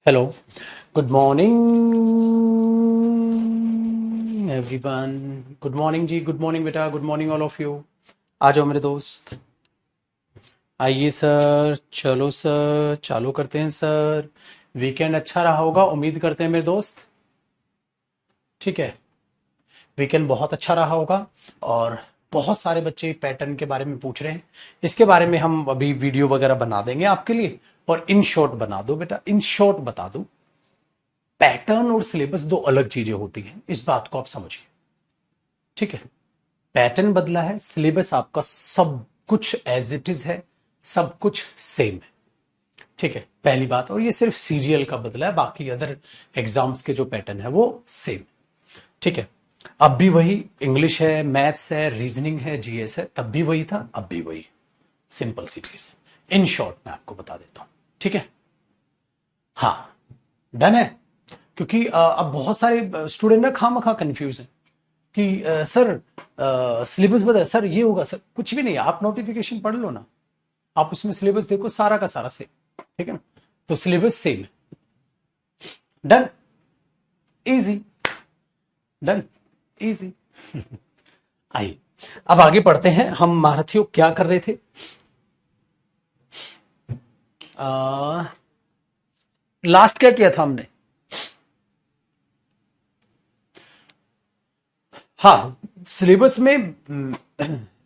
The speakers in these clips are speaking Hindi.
Hello, good morning everyone. Good morning जी, गुड मॉर्निंग बेटा, good morning all of you. आ जाओ मेरे दोस्त, आइए सर। चलो सर, चालू करते हैं सर। वीकेंड अच्छा रहा होगा, उम्मीद करते हैं मेरे दोस्त। ठीक है, वीकेंड बहुत अच्छा रहा होगा। और बहुत सारे बच्चे पैटर्न के बारे में पूछ रहे हैं। इसके बारे में हम अभी वीडियो वगैरह बना देंगे आपके लिए। और इन शॉर्ट बना दो बेटा, इन शॉर्ट बता दो। पैटर्न और सिलेबस दो अलग चीजें होती हैं, इस बात को आप समझिए। ठीक है, पैटर्न बदला है, सिलेबस आपका सब कुछ एज इट इज है, सब कुछ सेम है। ठीक है, पहली बात। और ये सिर्फ सीजीएल का बदला है, बाकी अदर एग्जाम्स के जो पैटर्न है वो सेम। ठीक है, अब भी वही इंग्लिश है, मैथ्स है, रीजनिंग है, जीएस है, तब भी वही था, अब भी वही। सिंपल सी चीज, इन शॉर्ट मैं आपको बता देता हूं। ठीक है, हाँ, डन है। क्योंकि अब बहुत सारे स्टूडेंट ना खामखा कंफ्यूज हैं कि सर सिलेबस बता, सर ये होगा, सर कुछ भी नहीं है। आप नोटिफिकेशन पढ़ लो ना, आप उसमें सिलेबस देखो, सारा का सारा सेम। ठीक है ना, तो सिलेबस सेम है। Done, easy, done, easy. आइए, अब आगे पढ़ते हैं। हम महारथियों क्या कर रहे थे? लास्ट क्या किया था हमने? हाँ, सिलेबस में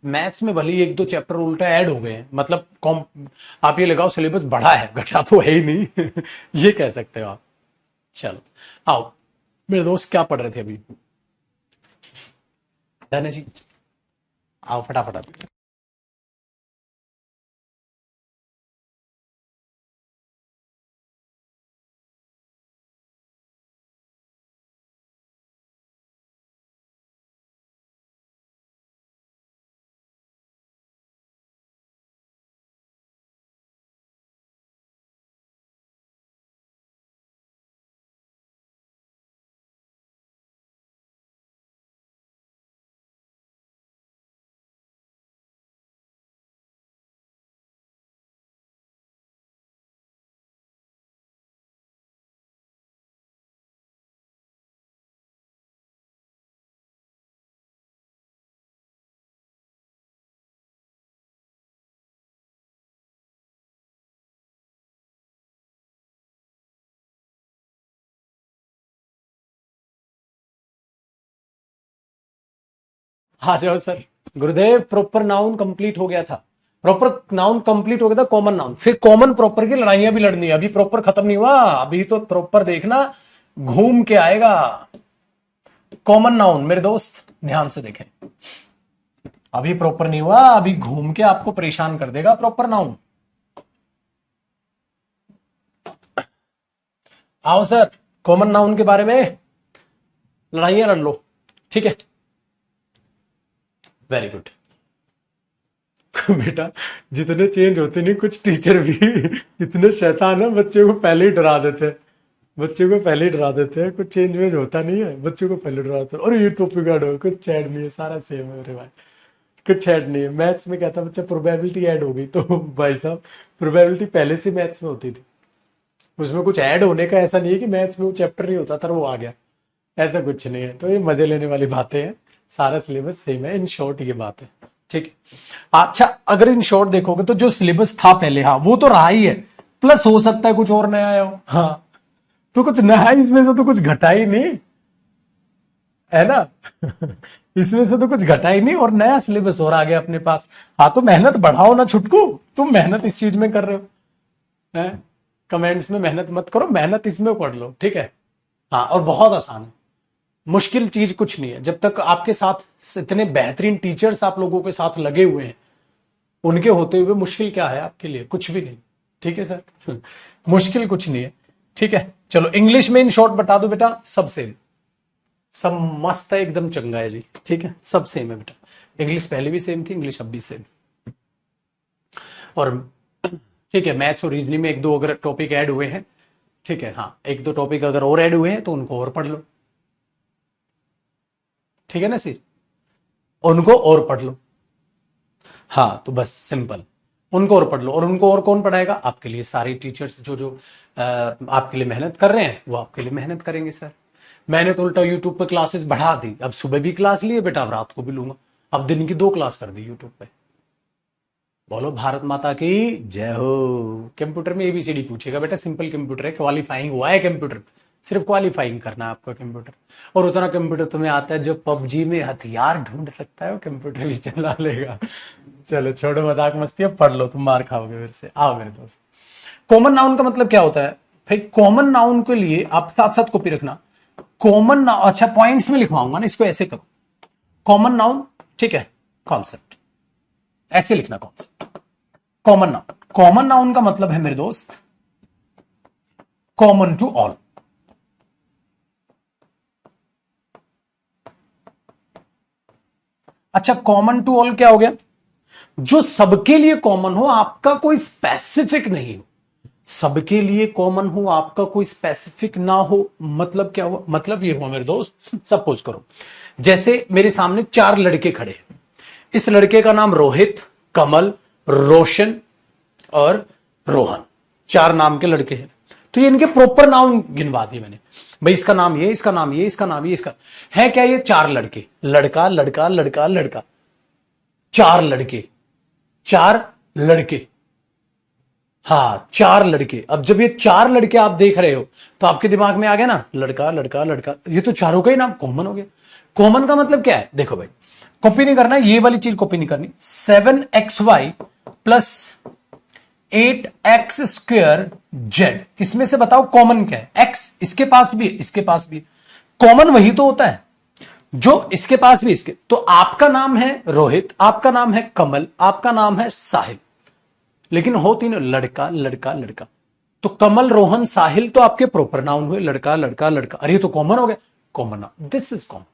मैथ्स में भले ही एक दो चैप्टर उल्टा ऐड हो गए हैं, मतलब कॉम, आप ये लगाओ सिलेबस बढ़ा है, घटा तो है ही नहीं। ये कह सकते हो आप। चलो, आओ मेरे दोस्त, क्या पढ़ रहे थे अभी? डन है जी, आओ फटाफट अभी। आ जाओ सर। गुरुदेव, प्रॉपर नाउन कंप्लीट हो गया था। प्रॉपर नाउन कंप्लीट हो गया था, कॉमन नाउन। फिर कॉमन प्रॉपर की लड़ाइयां भी लड़नी है, अभी प्रॉपर खत्म नहीं हुआ, अभी तो प्रॉपर देखना घूम के आएगा। कॉमन नाउन मेरे दोस्त ध्यान से देखें, अभी प्रॉपर नहीं हुआ, अभी घूम के आपको परेशान कर देगा प्रॉपर नाउन। आओ सर, कॉमन नाउन के बारे में लड़ाइयां लड़ लो। ठीक है, वेरी गुड। बेटा, जितने चेंज होते नहीं, कुछ टीचर भी इतने शैतान है, बच्चे को पहले ही डरा देते हैं। बच्चे को पहले ही डरा देते हैं, कुछ चेंज वेज होता नहीं है, बच्चों को पहले डरा देते हैं। और ये टॉपिक ऐड हो, कुछ ऐड नहीं है, सारा सेम है मेरे भाई, कुछ ऐड नहीं है। मैथ्स में कहता बच्चा प्रोबेबिलिटी ऐड हो गई, तो भाई साहब प्रोबेबिलिटी पहले से मैथ्स में होती थी, उसमें कुछ ऐड होने का ऐसा नहीं है कि मैथ्स में वो चैप्टर नहीं होता था वो आ गया, ऐसा कुछ नहीं है। तो ये मजे लेने वाली बातें हैं, सारा सिलेबस सेम है, इन शॉर्ट ये बात है। ठीक है, अच्छा, अगर इन शॉर्ट देखोगे तो जो सिलेबस था पहले, हाँ वो तो रहा ही है, प्लस हो सकता है कुछ और नया आया हो। हाँ, तो कुछ नया है इसमें से, तो कुछ घटा ही नहीं है ना। इसमें से तो कुछ घटा ही नहीं, और नया सिलेबस और आ गया अपने पास। हाँ, तो मेहनत बढ़ाओ ना छुटकू, तुम मेहनत इस चीज में कर रहे हो, हैं? कमेंट्स में मेहनत मत करो, मेहनत इसमें पढ़ लो। ठीक है, हाँ, और बहुत आसान है, मुश्किल चीज कुछ नहीं है। जब तक आपके साथ इतने बेहतरीन टीचर्स आप लोगों के साथ लगे हुए हैं, उनके होते हुए मुश्किल क्या है आपके लिए? कुछ भी नहीं। ठीक है सर, मुश्किल कुछ नहीं है। ठीक है, चलो इंग्लिश में इन शॉर्ट बता दो बेटा, सब सेम, सब मस्त है, एकदम चंगा है जी। ठीक है, सब सेम है बेटा, इंग्लिश पहले भी सेम थी, इंग्लिश अब भी सेम। और ठीक है, मैथ्स और रीजनिंग में एक दो अगर टॉपिक ऐड हुए हैं, ठीक है, हाँ, एक दो टॉपिक अगर और ऐड हुए हैं तो उनको और पढ़ लो। ठीक है ना सर, उनको और पढ़ लो। हाँ, तो बस सिंपल, उनको और पढ़ लो। और उनको और कौन पढ़ाएगा? आपके लिए सारे टीचर्स जो जो आपके लिए मेहनत कर रहे हैं वो आपके लिए मेहनत करेंगे सर। मैंने तो उल्टा यूट्यूब पे क्लासेस बढ़ा दी, अब सुबह भी क्लास लिए बेटा, अब रात को भी लूंगा। अब दिन की 2 क्लास कर दी यूट्यूब पे। बोलो भारत माता की जय हो। कंप्यूटर में एबीसीडी पूछेगा बेटा, सिंपल कंप्यूटर है, क्वालिफाइंग हुआ है कंप्यूटर, सिर्फ क्वालिफाइंग करना है आपका कंप्यूटर। और उतना कंप्यूटर तुम्हें आता है जो पबजी में हथियार ढूंढ सकता है वो कंप्यूटर भी चला लेगा। चलो छोड़ो मजाक मस्ती, अब पढ़ लो, तुम मार खाओगे मेरे से। आओ मेरे दोस्त, कॉमन नाउन का मतलब क्या होता है भाई? कॉमन नाउन के लिए आप साथ साथ कॉपी रखना। कॉमन नाउन, अच्छा पॉइंट्स में लिखवाऊंगा ना, इसको ऐसे करो, कॉमन नाउन, ठीक है, कॉन्सेप्ट, ऐसे लिखना concept. Common noun, common noun का मतलब है मेरे दोस्त कॉमन टू ऑल। अच्छा कॉमन टू ऑल क्या हो गया? जो सबके लिए कॉमन हो, आपका कोई स्पेसिफिक नहीं हो। सबके लिए कॉमन हो, आपका कोई स्पेसिफिक ना हो, मतलब क्या हुआ? मतलब ये हुआ मेरे दोस्त, सपोज करो जैसे मेरे सामने 4 लड़के खड़े हैं, इस लड़के का नाम रोहित, कमल, रोशन और रोहन, 4 नाम के लड़के हैं। तो ये इनके प्रॉपर नाउन गिनवा दिए मैंने भाई, इसका नाम ये, इसका नाम ये, इसका नाम ये, इसका है क्या? ये 4 लड़के, लड़का लड़का लड़का लड़का, 4 लड़के, 4 लड़के, हाँ 4 लड़के। अब जब ये 4 लड़के आप देख रहे हो तो आपके दिमाग में आ गया ना, लड़का लड़का लड़का, ये तो चारों का ही नाम कॉमन हो गया। कॉमन का मतलब क्या है? देखो भाई, कॉपी नहीं करना, ये वाली चीज कॉपी नहीं करनी। 7xy प्लस 8x² जेड, इसमें से बताओ कॉमन क्या है? x, इसके पास भी, इसके पास भी, कॉमन वही तो होता है जो इसके पास भी, इसके। तो आपका नाम है रोहित, आपका नाम है कमल, आपका नाम है साहिल, लेकिन हो तीनों लड़का लड़का लड़का। तो कमल, रोहन, साहिल तो आपके प्रॉपर नाउन हुए, लड़का लड़का लड़का। अरे तो कॉमन हो गया, common noun, this is common.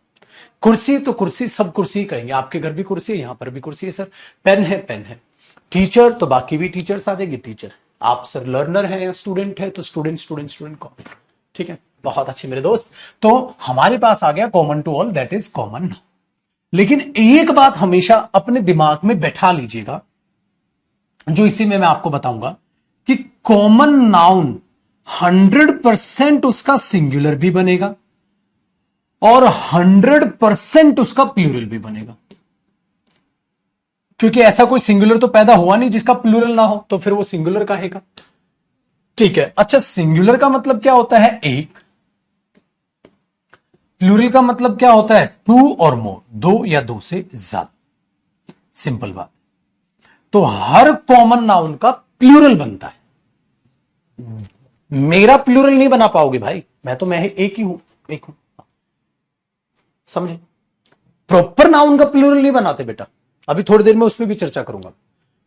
कुर्सी तो कुर्सी, सब कुर्सी कहेंगे, आपके घर भी कुर्सी है, यहां पर भी कुर्सी है सर। पेन है, पेन है। टीचर तो बाकी भी टीचर्स आ जाएगी, टीचर। आप सर लर्नर है या स्टूडेंट है तो स्टूडेंट स्टूडेंट स्टूडेंट कॉमन, ठीक है, बहुत अच्छे मेरे दोस्त। तो हमारे पास आ गया common to all, that is common noun. लेकिन एक बात हमेशा अपने दिमाग में बैठा लीजिएगा, जो इसी में मैं आपको बताऊंगा कि कॉमन नाउन 100% उसका सिंगुलर भी बनेगा और 100% उसका प्लूरल भी बनेगा, क्योंकि ऐसा कोई सिंगुलर तो पैदा हुआ नहीं जिसका प्लूरल ना हो, तो फिर वो सिंगुलर कहेगा, ठीक है। अच्छा सिंगुलर का मतलब क्या होता है? एक। प्लूरल का मतलब क्या होता है? 2 और मोर, 2 या 2 से ज्यादा, सिंपल बात। तो हर कॉमन नाउन का प्लूरल बनता है। मेरा प्लूरल नहीं बना पाओगे भाई, मैं तो मैं एक ही हूं, एक हूं, समझे? प्रॉपर नाउन का प्लूरल नहीं बनाते बेटा, अभी थोड़ी देर में उस पर भी चर्चा करूंगा।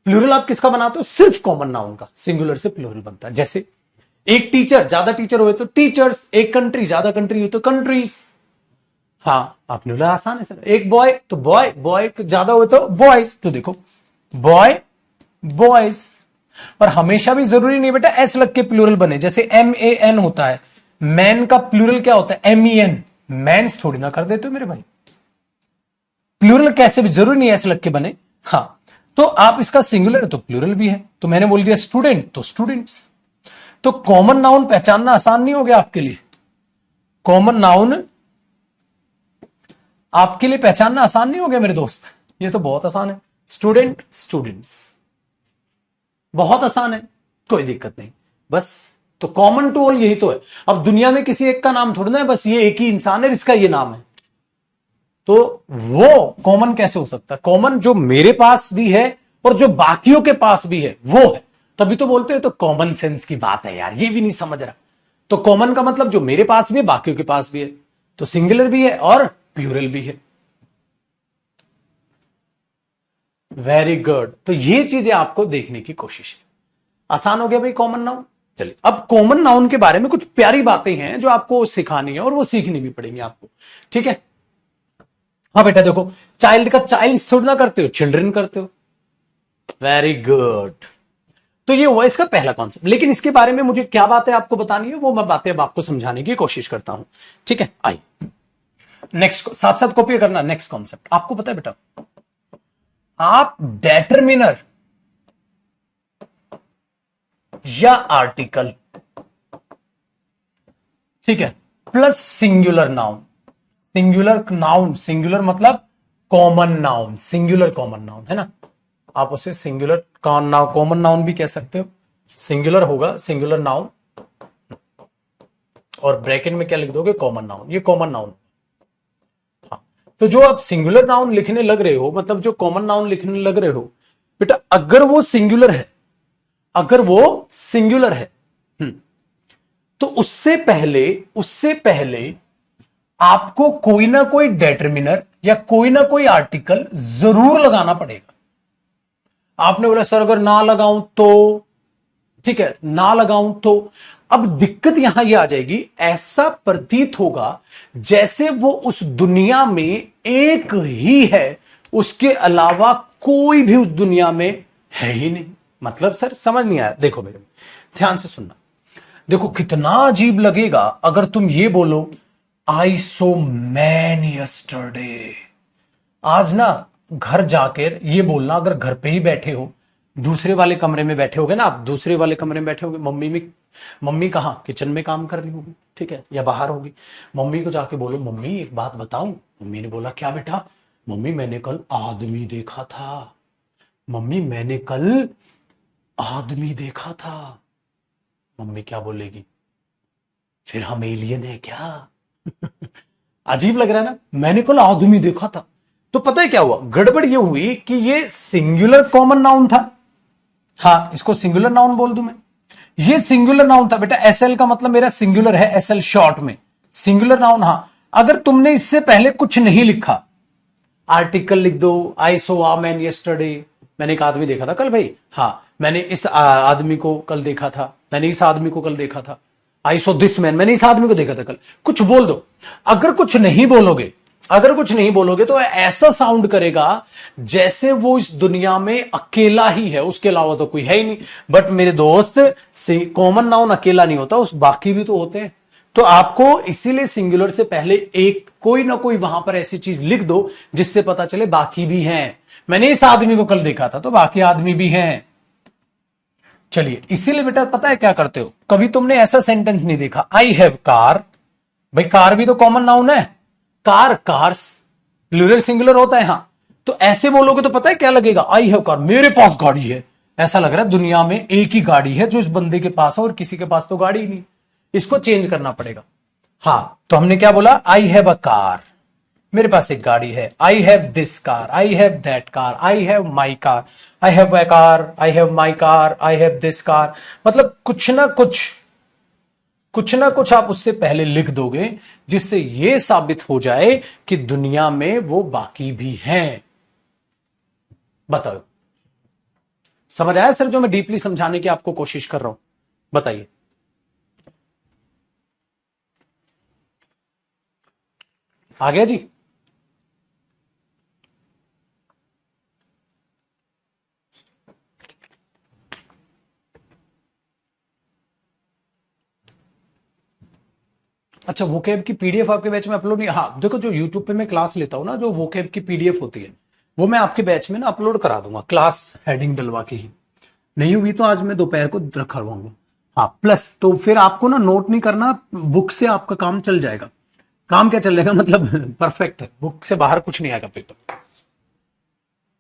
प्लूरल आप किसका बनाते हो? सिर्फ कॉमन नाउन का, सिंगुलर से प्लूरल बनता है। जैसे एक टीचर, ज्यादा टीचर हुए तो टीचर्स, एक कंट्री, ज्यादा कंट्री हुई तो कंट्रीज। हाँ आपने बोला आसान है सर। एक बॉय तो बॉय, बॉय ज्यादा हुए तो बॉयज, तो देखो बॉय बॉयज। और हमेशा भी जरूरी नहीं बेटा एस लग के प्लूरल बने, जैसे MAN होता है, मैन का प्लूरल क्या होता है? MEN, मैंस थोड़ी ना कर देते हो मेरे भाई। प्लूरल कैसे भी जरूरी नहीं ऐसे लग के बने। हाँ तो आप इसका सिंगुलर है तो प्लूरल भी है, तो मैंने बोल दिया स्टूडेंट तो स्टूडेंट्स। तो कॉमन नाउन पहचानना आसान नहीं हो गया आपके लिए? कॉमन नाउन आपके लिए पहचानना आसान नहीं हो गया मेरे दोस्त? ये तो बहुत आसान है, स्टूडेंट स्टूडेंट्स, बहुत आसान है, कोई दिक्कत नहीं। बस तो कॉमन टू ऑल यही तो है। अब दुनिया में किसी एक का नाम थोड़ा ना है, बस ये एक ही इंसान है जिसका ये नाम है, तो वो कॉमन कैसे हो सकता है? कॉमन जो मेरे पास भी है और जो बाकियों के पास भी है वो है, तभी तो बोलते हैं तो कॉमन सेंस की बात है यार, ये भी नहीं समझ रहा। तो कॉमन का मतलब जो मेरे पास भी है बाकियों के पास भी है, तो सिंगुलर भी है और प्लूरल भी है। वेरी गुड, तो ये चीजें आपको देखने की कोशिश है। आसान हो गया भाई कॉमन नाउन। चलिए अब कॉमन नाउन के बारे में कुछ प्यारी बातें हैं जो आपको सिखानी है और वो सीखनी भी पड़ेंगी आपको, ठीक है। हाँ बेटा देखो, चाइल्ड का चाइल्ड थोड़ा ना करते हो, चिल्ड्रन करते हो। वेरी गुड, तो ये हुआ इसका पहला कॉन्सेप्ट। लेकिन इसके बारे में मुझे क्या बातें आपको बतानी है वो मैं बातें अब आपको समझाने की कोशिश करता हूं, ठीक है। आइए नेक्स्ट, साथ साथ कॉपी करना। नेक्स्ट कॉन्सेप्ट आपको पता है बेटा, आप डेटरमिनर या आर्टिकल, ठीक है, plus singular noun. Singular noun, singular मतलब common noun, singular common noun है ना, आप उसे सिंगुलर कॉमन नाउन भी कह सकते हो। सिंगुलर होगा सिंगुलर नाउन, और ब्रैकेट में क्या लिख दोगे, कॉमन नाउन, ये कॉमन नाउन। हाँ, तो जो आप सिंगुलर नाउन लिखने लग रहे हो, मतलब जो कॉमन नाउन लिखने लग रहे हो बेटा, अगर वो सिंगुलर है, अगर वो सिंगुलर है, तो उससे पहले आपको कोई ना कोई डेटर्मिनर या कोई ना कोई आर्टिकल जरूर लगाना पड़ेगा। आपने बोला सर अगर ना लगाऊं तो, ठीक है, ना लगाऊं तो, अब दिक्कत यहां ये आ जाएगी, ऐसा प्रतीत होगा जैसे वो उस दुनिया में एक ही है, उसके अलावा कोई भी उस दुनिया में है ही नहीं। मतलब सर समझ नहीं आया, देखो मेरे ध्यान से सुनना, देखो कितना अजीब लगेगा अगर तुम ये बोलो आई सो मैन यस्टरडे। आज ना घर जाकर ये बोलना, अगर घर पे ही बैठे हो, दूसरे वाले कमरे में बैठे होगे ना, आप दूसरे वाले कमरे में बैठे होगे, मम्मी कहां, किचन में काम कर रही होगी, ठीक है, या बाहर होगी, मम्मी को जाके बोलो मम्मी एक बात बताऊं। मम्मी ने बोला क्या बेटा, मम्मी मैंने कल आदमी देखा था, मम्मी मैंने कल आदमी देखा था। मम्मी क्या बोलेगी, फिर हम एलियन है क्या? अजीब लग रहा है ना, मैंने कल आदमी देखा था। तो पता है क्या हुआ, गड़बड़ ये हुई कि ये सिंगुलर कॉमन नाउन था, हाँ इसको सिंगुलर नाउन बोल दूं मैं, ये सिंगुलर नाउन था बेटा, एसएल का मतलब मेरा सिंगुलर है, एसएल शॉर्ट में सिंगुलर नाउन। हाँ अगर तुमने इससे पहले कुछ नहीं लिखा, आर्टिकल लिख दो, आई सो आ मैन यस्टरडे, मैंने एक आदमी देखा था कल भाई, हाँ मैंने इस आदमी को कल देखा था, मैंने इस आदमी को कल देखा था, आई सो दिस मैन, मैंने इस आदमी को देखा था कल, कुछ बोल दो। अगर कुछ नहीं बोलोगे, अगर कुछ नहीं बोलोगे तो ऐसा साउंड करेगा जैसे वो इस दुनिया में अकेला ही है, उसके अलावा तो कोई है ही नहीं। बट मेरे दोस्त, कॉमन नाउन अकेला नहीं होता, उस बाकी भी तो होते हैं। तो आपको इसीलिए सिंगुलर से पहले एक कोई ना कोई वहां पर ऐसी चीज लिख दो जिससे पता चले बाकी भी हैं। मैंने इस आदमी को कल देखा था, तो बाकी आदमी भी हैं। चलिए, इसीलिए बेटा पता है क्या करते हो, कभी तुमने ऐसा सेंटेंस नहीं देखा, आई हैव कार, भाई कार भी तो कॉमन नाउन है, कार, कार्स प्लूरल सिंगुलर होता है, हाँ, तो ऐसे बोलोगे तो पता है क्या लगेगा, आई हैव कार, मेरे पास गाड़ी है, ऐसा लग रहा है दुनिया में एक ही गाड़ी है जो इस बंदे के पास है और किसी के पास तो गाड़ी ही नहीं। इसको चेंज करना पड़ेगा। हाँ, तो हमने क्या बोला, आई हैव अ कार, मेरे पास एक गाड़ी है, I have this car, I have that car, I have my car, I have a car, I have my car, I have this car, मतलब कुछ ना कुछ आप उससे पहले लिख दोगे जिससे यह साबित हो जाए कि दुनिया में वो बाकी भी हैं। बताओ, समझ आया सर जो मैं डीपली समझाने की आपको कोशिश कर रहा हूं? बताइए। आ गया जी? अच्छा, वोकेब की पीडीएफ आपके बैच में अपलोड नहीं? हाँ देखो, जो यूट्यूब पे मैं क्लास लेता हूँ ना, जो वोकेब की पीडीएफ होती है वो मैं आपके बैच में ना अपलोड करा दूंगा, क्लास हेडिंग डलवा के ही। नहीं हुई तो आज मैं दोपहर को रखवाऊंगा। हाँ, प्लस तो फिर आपको ना नोट नहीं करना, बुक से आपका काम चल जाएगा। काम क्या चल जाएगा मतलब परफेक्ट है, बुक से बाहर कुछ नहीं आएगा पेपर।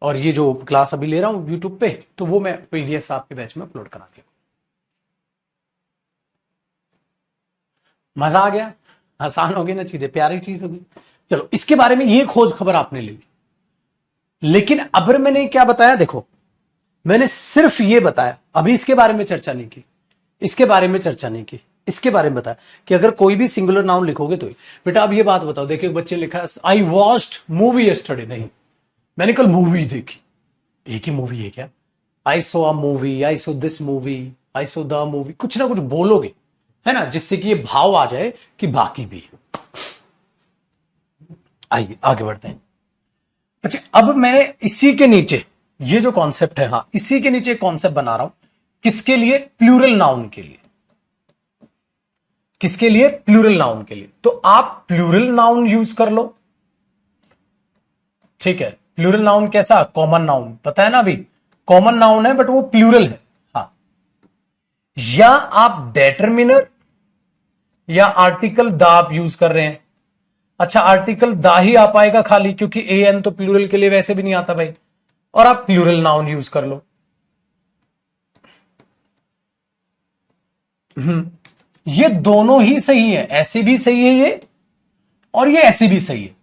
और ये जो क्लास अभी ले रहा हूँ यूट्यूब पे, तो वो मैं पीडीएफ आपके बैच में अपलोड करा दिया। मजा आ गया, आसान हो गई ना चीजें, प्यारी चीज होगी। चलो, इसके बारे में ये खोज खबर आपने ले ली, लेकिन अब मैंने क्या बताया, देखो मैंने सिर्फ ये बताया, अभी इसके बारे में चर्चा नहीं की, इसके बारे में चर्चा नहीं की, इसके बारे में बताया कि अगर कोई भी सिंगुलर नाउन लिखोगे तो बेटा अब ये बात बताओ, देखिए बच्चे लिखा आई वॉच्ड मूवी यस्टरडे, नहीं, मैंने कल मूवी देखी, एक ही मूवी है क्या? I saw a movie, I saw this movie, I saw the movie, कुछ ना कुछ बोलोगे है ना, जिससे कि ये भाव आ जाए कि बाकी भी है। आइए आगे बढ़ते हैं। अच्छा, अब मैं इसी के नीचे ये जो कॉन्सेप्ट है, हाँ इसी के नीचे कॉन्सेप्ट बना रहा हूं, किसके लिए? प्लूरल नाउन के लिए। किसके लिए? प्लूरल नाउन के लिए। तो आप प्लूरल नाउन यूज कर लो, ठीक है। प्लूरल नाउन कैसा? कॉमन नाउन, पता है ना अभी, कॉमन नाउन है बट वो प्लूरल है। हाँ, या आप डेटर्मिनर या आर्टिकल द आप यूज कर रहे हैं। अच्छा, आर्टिकल द ही आ पाएगा खाली, क्योंकि ए एन तो प्लूरल के लिए वैसे भी नहीं आता भाई, और आप प्लूरल नाउन यूज कर लो। ये दोनों ही सही है, ऐसे भी सही है ये, और ये ऐसे भी सही है।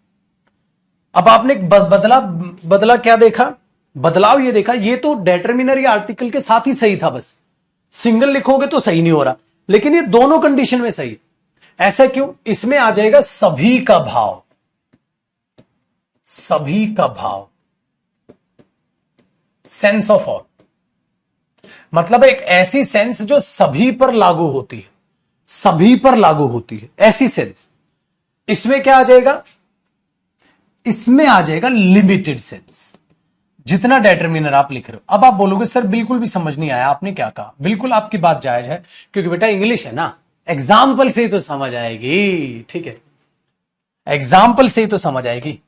अब आपने बदला बदला क्या देखा, बदलाव ये देखा, ये तो डेटर्मिनर या आर्टिकल के साथ ही सही था, बस सिंगल लिखोगे तो सही नहीं हो रहा, लेकिन ये दोनों कंडीशन में सही है। ऐसा क्यों? इसमें आ जाएगा सभी का भाव, सभी का भाव, सेंस ऑफ ऑल, मतलब एक ऐसी सेंस जो सभी पर लागू होती है, सभी पर लागू होती है, ऐसी सेंस। इसमें क्या आ जाएगा? इसमें आ जाएगा लिमिटेड सेंस, जितना डेटर्मिनर आप लिख रहे हो। अब आप बोलोगे सर बिल्कुल भी समझ नहीं आया, आपने क्या कहा? बिल्कुल आपकी बात जायज है, क्योंकि बेटा इंग्लिश है ना, एग्जाम्पल से ही तो समझ आएगी, ठीक है, एग्जाम्पल से ही तो समझ आएगी।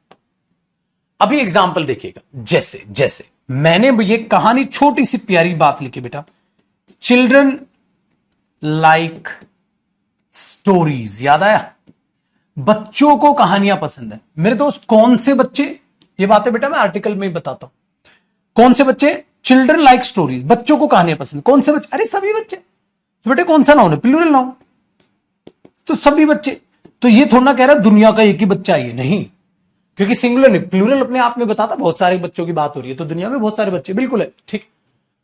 अभी एग्जाम्पल देखिएगा, जैसे जैसे मैंने ये कहानी, छोटी सी प्यारी बात लिखी बेटा, चिल्ड्रन लाइक स्टोरीज, याद आया? बच्चों को कहानियां पसंद है। मेरे दोस्त कौन से बच्चे, ये बातें बेटा मैं आर्टिकल में ही बताता हूं, कौन से बच्चे? चिल्ड्रन लाइक स्टोरीज, बच्चों को कहानियां पसंद। कौन से बच्चे? अरे सभी बच्चे। तो बेटे कौन सा नाउन है? प्लूरल नाउन, तो सभी बच्चे। तो ये थोड़ा ना कह रहा दुनिया का एक ही बच्चा है, ये नहीं, क्योंकि सिंगुलर नहीं, प्लूरल अपने आप में बताता बहुत सारे बच्चों की बात हो रही है, तो दुनिया में बहुत सारे बच्चे, बिल्कुल है, ठीक।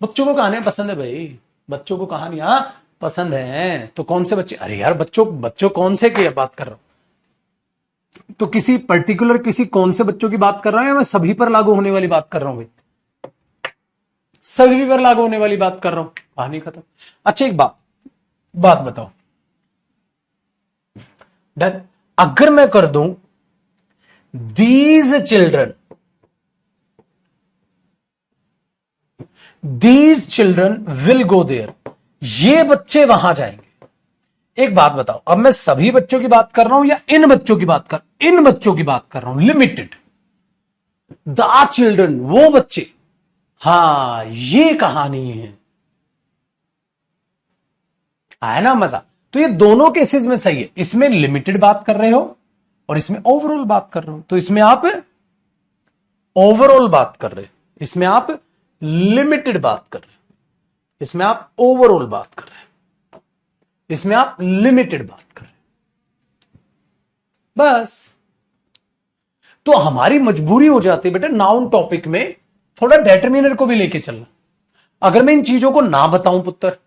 बच्चों को कहानियां पसंद है भाई, बच्चों को कहानियां पसंद है। तो कौन से बच्चे? अरे यार बच्चों कौन से की बात कर रहा हूं? तो किसी पर्टिकुलर, किसी कौन से बच्चों की बात कर रहा हूं, या मैं सभी पर लागू होने वाली बात कर रहा हूं भाई? सभी पर लागू होने वाली बात कर रहा हूं, कहानी खत्म। अच्छा एक बात बताओ, डन। अगर मैं कर दूं these children will go there, ये बच्चे वहां जाएंगे। एक बात बताओ, अब मैं सभी बच्चों की बात कर रहा हूं या इन बच्चों की बात कर रहा हूं, लिमिटेड। द चिल्ड्रन, वो बच्चे, हां ये कहानी है, आया ना मजा? तो ये दोनों केसेस में सही है, इसमें लिमिटेड बात कर रहे हो और इसमें ओवरऑल बात कर रहे हो। तो इसमें आप ओवरऑल बात कर रहे हो, इसमें आप लिमिटेड बात कर रहे हो, इसमें आप ओवरऑल बात कर रहे हो, इसमें आप लिमिटेड बात कर रहे हो, बस। तो हमारी मजबूरी हो जाती है बेटा नाउन टॉपिक में थोड़ा डेटर्मिनर को भी लेके चलना। अगर मैं इन चीजों को ना बताऊं पुत्र,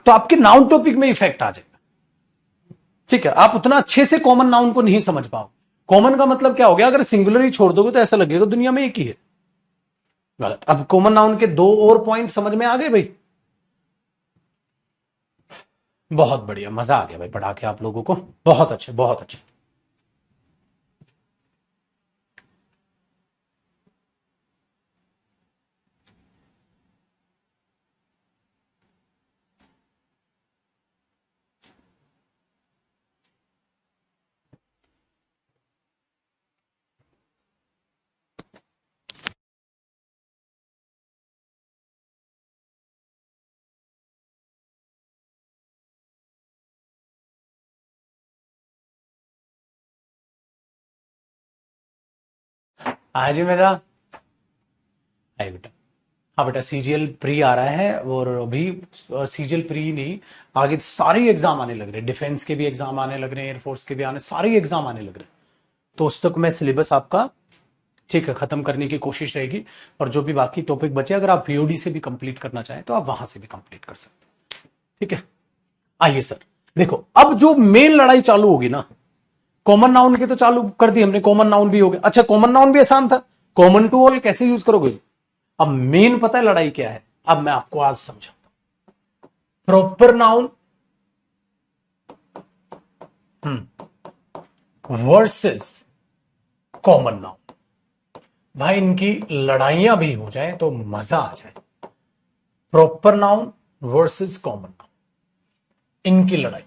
तो आपके नाउन टॉपिक में इफेक्ट आ जाएगा, ठीक है? आप उतना अच्छे से कॉमन नाउन को नहीं समझ पाओ। कॉमन का मतलब क्या हो गया? अगर सिंगुलर ही छोड़ दोगे तो ऐसा लगेगा दुनिया में एक ही है, गलत। अब कॉमन नाउन के दो और पॉइंट समझ में आ गए भाई? बहुत बढ़िया, मजा आ गया भाई पढ़ा के आप लोगों को, बहुत अच्छे बहुत अच्छे। आज ही मेरा आई बेटा, हाँ बेटा सीजीएल प्री आ रहा है, और अभी सीजीएल प्री नहीं, आगे सारे एग्जाम आने लग रहे हैं, डिफेंस के भी एग्जाम आने लग रहे हैं, एयरफोर्स के भी आने, सारे एग्जाम आने लग रहे हैं। तो उस तक मैं सिलेबस आपका, ठीक है, खत्म करने की कोशिश रहेगी। और जो भी बाकी टॉपिक बचे, अगर आप वीओडी से भी कंप्लीट करना चाहें तो आप वहां से भी कंप्लीट कर सकते हैं, ठीक है? आइए सर, देखो अब जो मेन लड़ाई चालू होगी ना, कॉमन नाउन की तो चालू कर दी हमने, कॉमन नाउन भी हो गया। अच्छा कॉमन नाउन भी आसान था, कॉमन टू ऑल कैसे यूज करोगे? अब मेन पता है लड़ाई क्या है? अब मैं आपको आज समझाता हूं। Proper noun versus common noun, भाई इनकी लड़ाइयां भी हो जाए तो मजा आ जाए। Proper noun versus common noun, इनकी लड़ाइयां।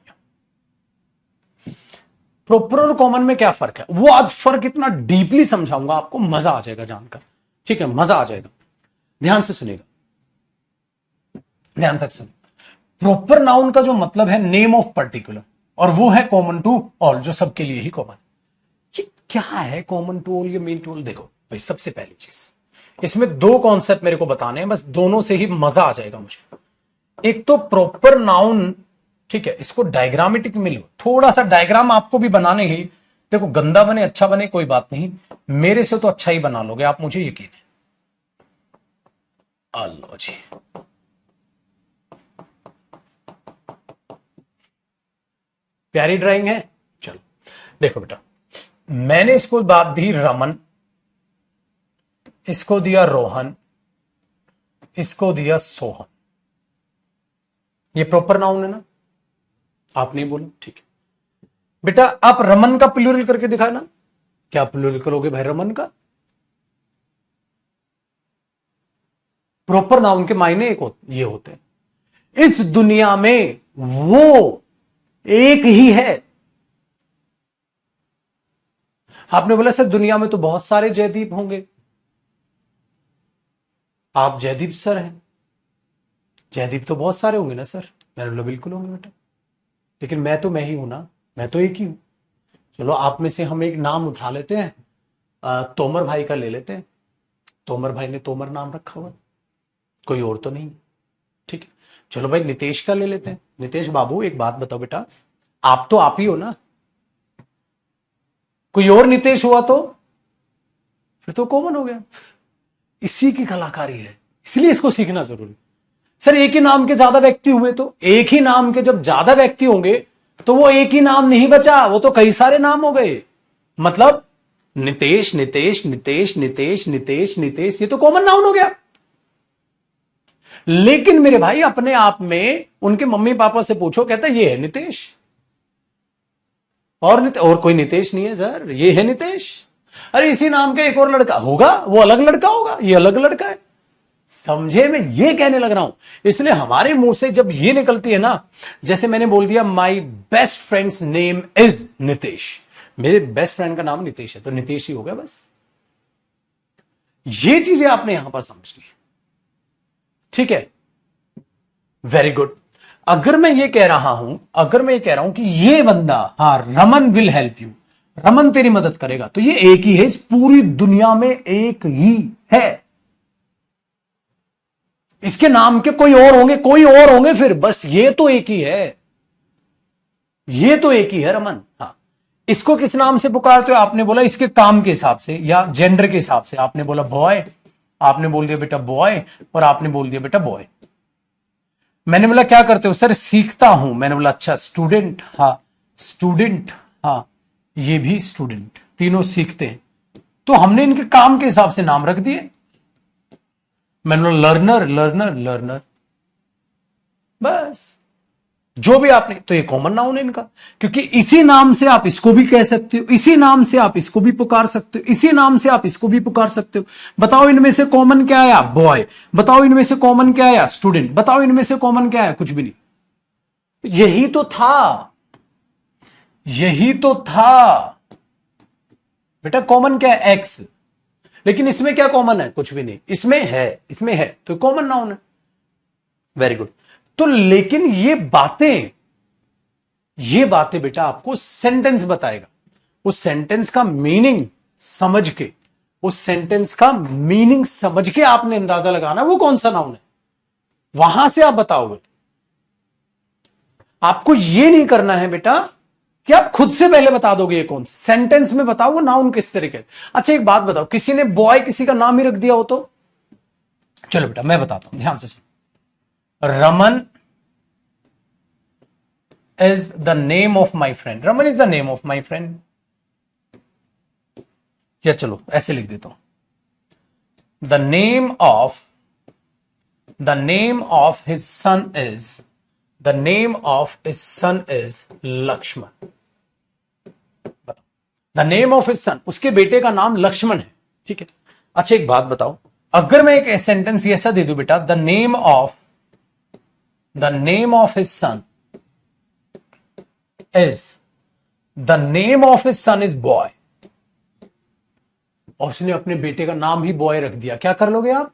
प्रॉपर और कॉमन में क्या फर्क है, वो आज फर्क इतना डीपली समझाऊंगा आपको, मजा आ जाएगा जानकर, ठीक है? मजा आ जाएगा। ध्यान से सुनिएगा, ध्यान तक सुनिए। प्रॉपर नाउन का जो मतलब है नेम ऑफ पर्टिकुलर, और वो है कॉमन टू ऑल, जो सबके लिए ही कॉमन। ये क्या है कॉमन टू ऑल, ये मेन टू ऑल? देखो भाई, सबसे पहली चीज, इसमें दो कॉन्सेप्ट मेरे को बताने हैं, बस दोनों से ही मजा आ जाएगा मुझे। एक तो प्रॉपर नाउन, ठीक है, इसको डायग्रामेटिक में लो, थोड़ा सा डायग्राम आपको भी बनाने ही, देखो गंदा बने अच्छा बने कोई बात नहीं, मेरे से तो अच्छा ही बना लोगे आप, मुझे यकीन है। अल्लाह जी, प्यारी ड्राइंग है। चलो देखो बेटा, मैंने इसको बात दी रमन, इसको दिया रोहन, इसको दिया सोहन। ये प्रॉपर नाउन है ना? आप नहीं बोलो, ठीक है बेटा। आप रमन का प्लूरल करके दिखाना। क्या प्लूरल करोगे भाई रमन का? प्रॉपर नाउन के मायने ये होते हैं, इस दुनिया में वो एक ही है। आपने बोला सर दुनिया में तो बहुत सारे जयदीप होंगे, आप जयदीप सर हैं, जयदीप तो बहुत सारे होंगे ना सर। मैंने बोला बिल्कुल होंगे बेटा, लेकिन मैं तो मैं ही हूं ना, मैं तो एक ही हूं। चलो आप में से हम एक नाम उठा लेते हैं, तोमर भाई का ले लेते हैं। तोमर भाई ने तोमर नाम रखा हुआ, कोई और तो नहीं, ठीक है। चलो भाई नितेश का ले लेते हैं। नितेश बाबू एक बात बताओ बेटा, आप तो आप ही हो ना, कोई और नितेश हुआ तो फिर तो कॉमन हो गया। इसी की कलाकारी है, इसलिए इसको सीखना जरूरी। सर एक ही नाम के ज्यादा व्यक्ति हुए तो, एक ही नाम के जब ज्यादा व्यक्ति होंगे तो वो एक ही नाम नहीं बचा, वो तो कई सारे नाम हो गए। मतलब नितेश नितेश नितेश नितेश नितेश नितेश, ये तो कॉमन नाउन हो गया। लेकिन मेरे भाई अपने आप में उनके मम्मी पापा से पूछो, कहता ये है नितेश, और कोई नितेश नहीं है सर, ये है नितेश। अरे इसी नाम का एक और लड़का होगा, वो अलग लड़का होगा, ये अलग लड़का है। समझे? मैं ये कहने लग रहा हूं, इसलिए हमारे मुंह से जब ये निकलती है ना, जैसे मैंने बोल दिया my best friends name is Nitesh, मेरे बेस्ट फ्रेंड का नाम नितेश है तो नितेश ही हो गया बस। ये चीजें आपने यहां पर समझनी है, ठीक है? Very good. अगर मैं ये कह रहा हूं, अगर मैं ये कह रहा हूं कि ये बंदा, हाँ Raman will help you, Raman तेरी मदद करेगा, तो ये एक ही है, इस पूरी दुनिया में एक ही है। इसके नाम के कोई और होंगे, कोई और होंगे फिर, बस ये तो एक ही है, ये तो एक ही है रमन। हाँ, इसको किस नाम से पुकारते हो? आपने बोला इसके काम के हिसाब से या जेंडर के हिसाब से, आपने बोला बॉय, आपने बोल दिया बेटा बॉय, और आपने बोल दिया बेटा बॉय। मैंने बोला क्या करते हो? सर सीखता हूं। मैंने बोला अच्छा स्टूडेंट, हाँ स्टूडेंट, हाँ ये भी स्टूडेंट, तीनों सीखते हैं, तो हमने इनके काम के हिसाब से नाम रख दिए। मैंने बोला लर्नर लर्नर लर्नर, बस जो भी आपने, तो ये कॉमन नाउन है इनका, क्योंकि इसी नाम से आप इसको भी कह सकते हो, इसी नाम से आप इसको भी पुकार सकते हो, इसी नाम से आप इसको भी पुकार सकते हो। बताओ इनमें से कॉमन क्या आया? बॉय। बताओ इनमें से कॉमन क्या आया? स्टूडेंट। बताओ इनमें से कॉमन क्या आया? कुछ भी नहीं। यही तो था, यही तो था बेटा। कॉमन क्या है? एक्स। लेकिन इसमें क्या कॉमन है? कुछ भी नहीं। इसमें है, इसमें है, तो कॉमन नाउन है। Very good. तो लेकिन ये बातें बेटा आपको सेंटेंस बताएगा, उस सेंटेंस का मीनिंग समझ के, उस सेंटेंस का मीनिंग समझ के आपने अंदाजा लगाना वो कौन सा नाउन है, वहां से आप बताओगे। आपको ये नहीं करना है बेटा कि आप खुद से पहले बता दोगे ये कौन सा, सेंटेंस में बताओ वो नाउन किस तरीके। अच्छा एक बात बताओ, किसी ने बॉय किसी का नाम ही रख दिया हो तो? चलो बेटा मैं बताता हूं, ध्यान से सुनो। Raman is the name of my friend, Raman is the name of my friend, या चलो ऐसे लिख देता हूं, the name of his son is, the name of his son is Lakshman. The name of his son, उसके बेटे का नाम लक्ष्मण है, ठीक है। अच्छा एक बात बताओ, अगर मैं एक सेंटेंस ऐसा दे दूं बेटा, the name of his sun is, the name of his sun is boy, और उसने अपने बेटे का नाम ही बॉय रख दिया, क्या कर लोगे आप?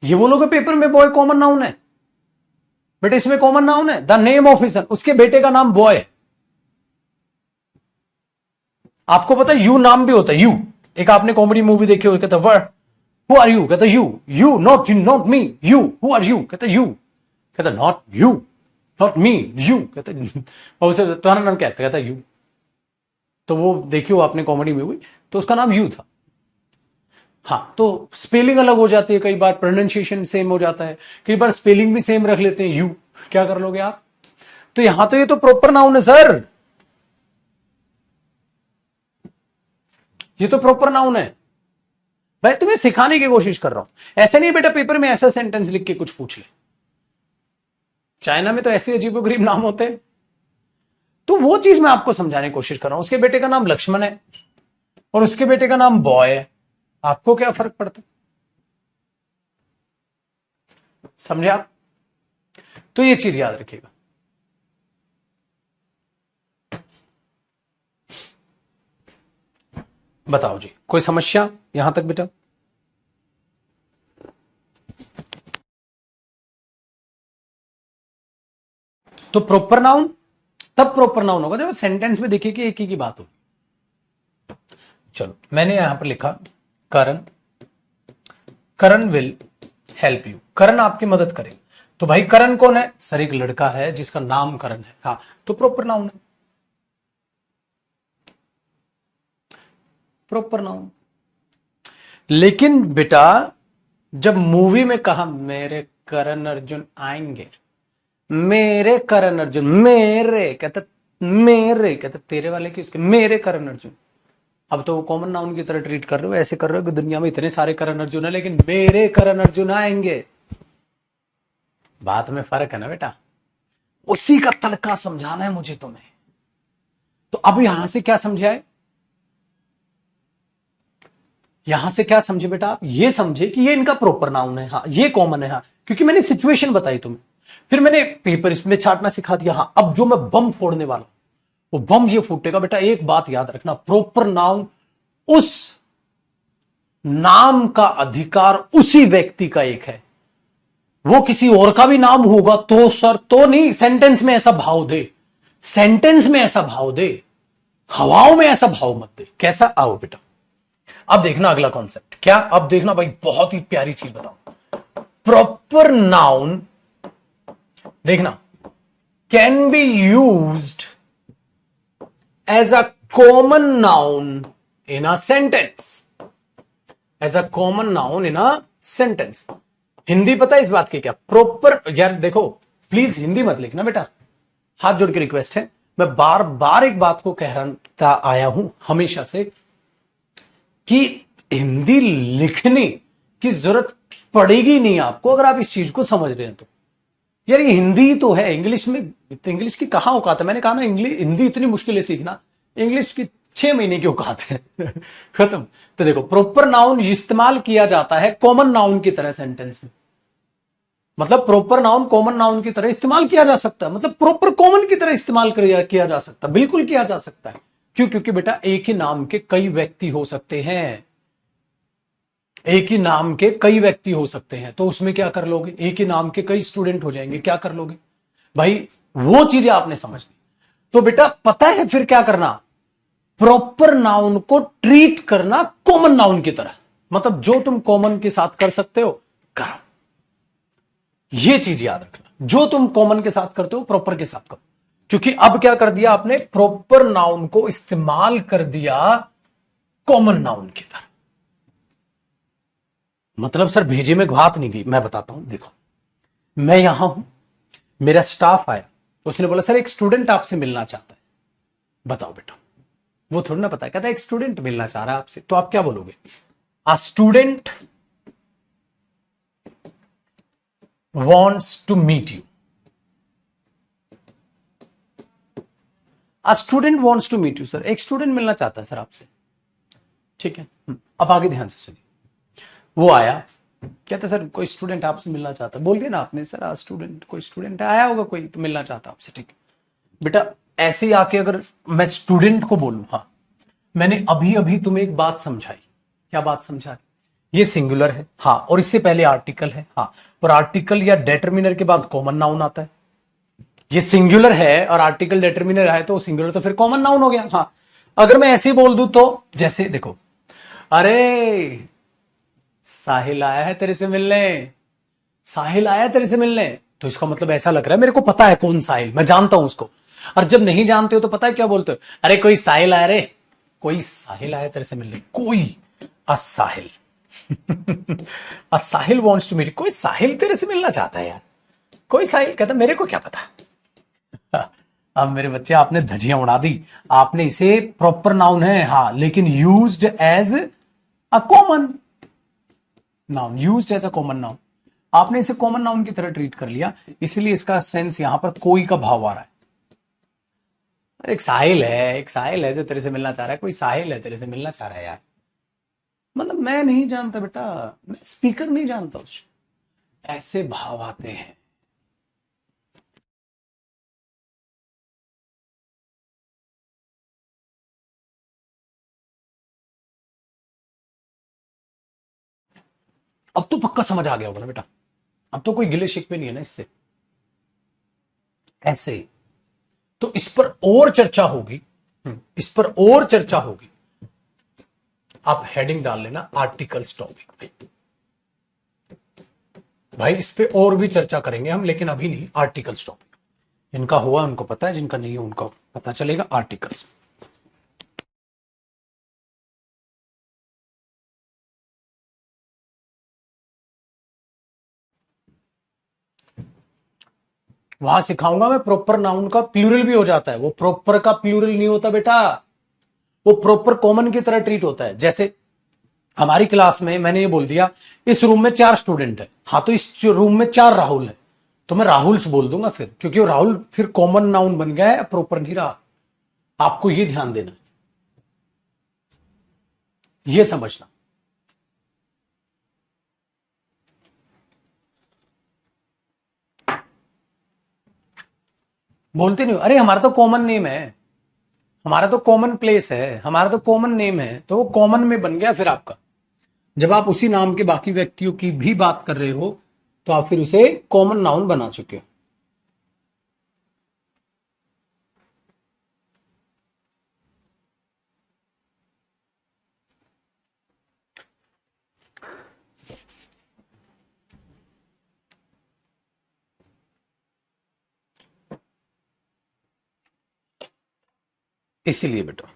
ये बोलोगे पेपर में बॉय कॉमन नाउन है? बेटा इसमें कॉमन नाउन है, the name of his son, उसके बेटे का नाम बॉय है। आपको पता है यू नाम भी होता है, यू। एक आपने कॉमेडी मूवी देखी हो, कहता वर्ड हु आर यू, कहता you not me, you who are you, कहता यू, कहता not you not me, you, कहता और उसे तुम्हारा नाम क्या है, कहता यू। तो वो देखियो आपने कॉमेडी मूवी, तो उसका नाम यू था। हाँ, तो स्पेलिंग अलग हो जाती है, कई बार प्रोनाउंसिएशन सेम हो जाता है, कई बार स्पेलिंग भी सेम रख लेते हैं यू, क्या कर लोगे आप। तो यहां तो ये तो प्रॉपर नाउन है सर, ये तो प्रॉपर नाउन है भाई, तुम्हें सिखाने की कोशिश कर रहा हूं। ऐसे नहीं बेटा पेपर में ऐसा सेंटेंस लिख के कुछ पूछ ले, चाइना में तो ऐसे अजीबोगरीब नाम होते हैं। तो वो चीज मैं आपको समझाने की कोशिश कर रहा हूं। उसके बेटे का नाम लक्ष्मण है और उसके बेटे का नाम बॉय है, आपको क्या फर्क पड़ता है, समझे आप। तो ये चीज याद रखिएगा। बताओ जी, कोई समस्या यहां तक बेटा। तो प्रॉपर नाउन तब प्रॉपर नाउन होगा जब सेंटेंस में देखिए कि एक ही की बात होगी। चलो मैंने यहां पर लिखा करण, करण विल हेल्प यू, करण आपकी मदद करे। तो भाई करण कौन है सर, एक लड़का है जिसका नाम करण है, हाँ तो प्रॉपर नाउन है, प्रॉपर नाउन। लेकिन बेटा जब मूवी में कहा मेरे करण अर्जुन आएंगे, मेरे करण अर्जुन, मेरे कहता, मेरे कहता तेरे वाले की उसके, मेरे करण अर्जुन। अब तो वो कॉमन नाउन की तरह ट्रीट कर रहे हो, ऐसे कर रहे हो कि दुनिया में इतने सारे करण अर्जुन है लेकिन मेरे करण अर्जुन आएंगे। बात में फर्क है ना बेटा, उसी का तड़का समझाना है मुझे तुम्हें। तो अब यहां से क्या समझे आए, यहां से क्या समझे बेटा आप, ये समझे कि ये इनका प्रॉपर नाउन है, हाँ ये कॉमन है, हाँ क्योंकि मैंने सिचुएशन बताई तुम्हें, फिर मैंने पेपर इसमें छाटना सिखा दिया। हाँ अब जो मैं बम फोड़ने वाला हूं वो बम ये फूटेगा। बेटा एक बात याद रखना, प्रॉपर नाउन उस नाम का अधिकार उसी व्यक्ति का एक है, वो किसी और का भी नाम होगा तो सर तो नहीं, सेंटेंस में ऐसा भाव दे, सेंटेंस में ऐसा भाव दे, हवाओं में ऐसा भाव मत दे। कैसा, आओ बेटा अब देखना अगला कॉन्सेप्ट क्या, अब देखना भाई बहुत ही प्यारी चीज बताऊं। प्रॉपर नाउन देखना can be used as a common noun in a sentence, as a common noun in a sentence. Hindi पता है इस बात की क्या, प्रॉपर यार देखो प्लीज हिंदी मत लिखना बेटा, हाथ जोड़ के रिक्वेस्ट है। मैं बार बार एक बात को कह रहा आया हूं हमेशा से कि हिंदी लिखने की जरूरत पड़ेगी नहीं आपको अगर आप इस चीज को समझ रहे हैं तो। यार ये हिंदी तो है, इंग्लिश में, इंग्लिश की कहां औकात है, मैंने कहा ना इंग्लिश हिंदी इतनी मुश्किल है सीखना, इंग्लिश की 6 महीने की औकात है खत्म। तो देखो प्रॉपर नाउन इस्तेमाल किया जाता है कॉमन नाउन की तरह सेंटेंस में, मतलब प्रॉपर नाउन कॉमन नाउन की तरह इस्तेमाल किया जा सकता है, मतलब प्रॉपर कॉमन की तरह इस्तेमाल किया जा सकता है, बिल्कुल किया जा सकता है। क्यों, क्योंकि बेटा एक ही नाम के कई व्यक्ति हो सकते हैं, एक ही नाम के कई व्यक्ति हो सकते हैं, तो उसमें क्या कर लोगे, एक ही नाम के कई स्टूडेंट हो जाएंगे, क्या कर लोगे भाई, वो चीजें आपने समझनी। तो बेटा पता है फिर क्या करना, प्रॉपर नाउन को ट्रीट करना कॉमन नाउन की तरह, मतलब जो तुम कॉमन के साथ कर सकते हो करो, ये चीज याद रखना, जो तुम कॉमन के साथ करते हो प्रॉपर के साथ करो। क्योंकि अब क्या कर दिया आपने, प्रॉपर नाउन को इस्तेमाल कर दिया कॉमन नाउन की तरह। मतलब सर भेजे में बात नहीं गई, मैं बताता हूं, देखो मैं यहां हूं, मेरा स्टाफ आया, उसने बोला सर एक स्टूडेंट आपसे मिलना चाहता है। बताओ बेटा, वो थोड़ा ना पता है, कहता है एक स्टूडेंट मिलना चाह रहा है आपसे, तो आप क्या बोलोगे, a student wants to meet you, a student wants to meet you, sir एक स्टूडेंट मिलना चाहता है सर आपसे, ठीक है। अब आगे ध्यान से सुनिए, वो आया, कहता सर कोई स्टूडेंट आपसे मिलना चाहता है, बोल दिया ना आपने सर स्टूडेंट, कोई स्टूडेंट आया होगा कोई तो मिलना चाहता आपसे, ठीक है बेटा। ऐसे ही आके अगर मैं स्टूडेंट को बोलूं, हाँ मैंने अभी अभी तुम्हें एक बात समझाई, क्या बात समझाई, ये सिंगुलर है, हाँ, और इससे पहले आर्टिकल है, हाँ, और आर्टिकल या डेटरमिनर के बाद कॉमन नाउन आता है। ये सिंगुलर है और आर्टिकल डेटरमिनर है तो सिंगुलर, तो फिर कॉमन नाउन हो गया। हाँ, अगर मैं ऐसे बोल दूं तो, जैसे देखो, अरे साहिल आया है तेरे से मिलने, साहिल आया तेरे से मिलने, तो इसका मतलब ऐसा लग रहा है मेरे को पता है कौन साहिल, मैं जानता हूं उसको। और जब नहीं जानते हो तो पता है क्या बोलते हो, अरे कोई साहिल आया रे, कोई साहिल आया तेरे से मिलने, कोई असाहिल असाहिल वॉन्ट्स टू मीट, कोई साहिल तेरे से मिलना चाहता है यार, कोई साहिल कहता मेरे को क्या पता। अब मेरे बच्चे आपने धजियां उड़ा दी, आपने इसे प्रॉपर नाउन है हाँ, लेकिन used as a common noun, used as a common noun, आपने इसे कॉमन नाउन की तरह ट्रीट कर लिया, इसलिए इसका सेंस यहां पर कोई का भाव आ रहा है। एक साहिल है, एक साहिल है जो तेरे से मिलना चाह रहा है, कोई साहिल है तेरे से मिलना चाह रहा है यार, मतलब मैं नहीं जानता बेटा, मैं स्पीकर नहीं जानता उसको, ऐसे भाव आते हैं। अब तो पक्का समझ आ गया होगा ना बेटा, अब तो कोई गिले शिकवे नहीं है ना इससे, ऐसे ही। तो इस पर और चर्चा होगी, इस पर और चर्चा होगी, आप हेडिंग डाल लेना आर्टिकल्स टॉपिक पे, भाई इस पे और भी चर्चा करेंगे हम, लेकिन अभी नहीं, आर्टिकल्स टॉपिक, जिनका हुआ उनको पता है, जिनका नहीं है उनका पता चलेगा आर्टिकल्स। वहां सिखाऊंगा मैं, प्रॉपर नाउन का प्लूरल भी हो जाता है, वो प्रॉपर का प्लूरल नहीं होता बेटा, वो प्रॉपर कॉमन की तरह ट्रीट होता है। जैसे हमारी क्लास में मैंने ये बोल दिया इस रूम में 4 स्टूडेंट है, हाँ, तो इस रूम में 4 राहुल है, तो मैं राहुल्स बोल दूंगा फिर, क्योंकि वो राहुल फिर कॉमन नाउन बन गया है, प्रॉपर नहीं रहा। आपको ये ध्यान देना, ये समझना। बोलते नहीं अरे हमारा तो कॉमन नेम है, हमारा तो कॉमन प्लेस है, हमारा तो कॉमन नेम है, तो वो कॉमन में बन गया फिर आपका। जब आप उसी नाम के बाकी व्यक्तियों की भी बात कर रहे हो तो आप फिर उसे कॉमन नाउन बना चुके हो। इसीलिए बेटा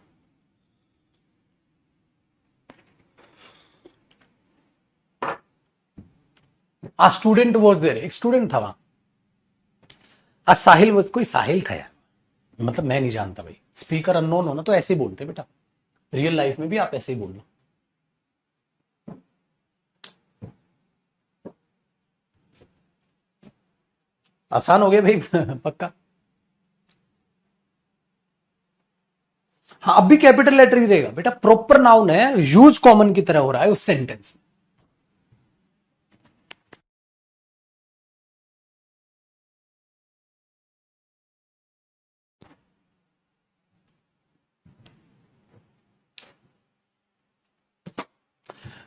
आ स्टूडेंट वॉज देयर, एक स्टूडेंट था वहां, आ साहिल वॉज, कोई साहिल था यार, मतलब मैं नहीं जानता भाई, स्पीकर अननोन होना तो ऐसे ही बोलते बेटा, रियल लाइफ में भी आप ऐसे ही बोल लो। आसान हो गया भाई पक्का। हाँ, अब भी कैपिटल लेटर ही रहेगा बेटा, प्रॉपर नाउन है, यूज कॉमन की तरह हो रहा है उस सेंटेंस में।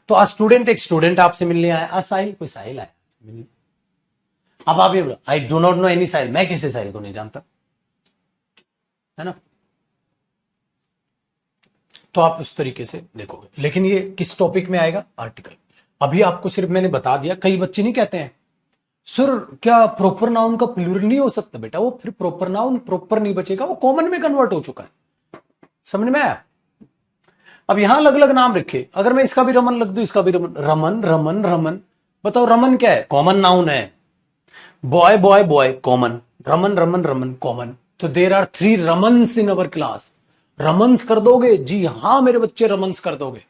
तो आज स्टूडेंट, एक स्टूडेंट आपसे मिलने आया, आज साहिल, कोई साहिल आया। अब आप ये बोलो I do not know any Sahil, मैं किसी साहिल को नहीं जानता, है ना। तो आप उस तरीके से देखोगे, लेकिन ये किस टॉपिक में आएगा, आर्टिकल। अभी आपको सिर्फ मैंने बता दिया, कई बच्चे नहीं कहते हैं सर क्या प्रॉपर नाउन का प्लूरल नहीं हो सकता, बेटा वो फिर प्रॉपर नाउन प्रॉपर नहीं बचेगा, वो कॉमन में कन्वर्ट हो चुका है, समझ में आया। अब यहां अलग अलग नाम रखे, अगर मैं इसका भी रमन लग दूं, इसका भी रमन, रमन रमन रमन, बताओ रमन क्या है, कॉमन नाउन है। Boy boy boy common, Raman Raman Raman common, तो देर आर 3 रमन्स इन अवर क्लास। रमन्स कर दोगे, जी हां मेरे बच्चे रमन्स कर दोगे,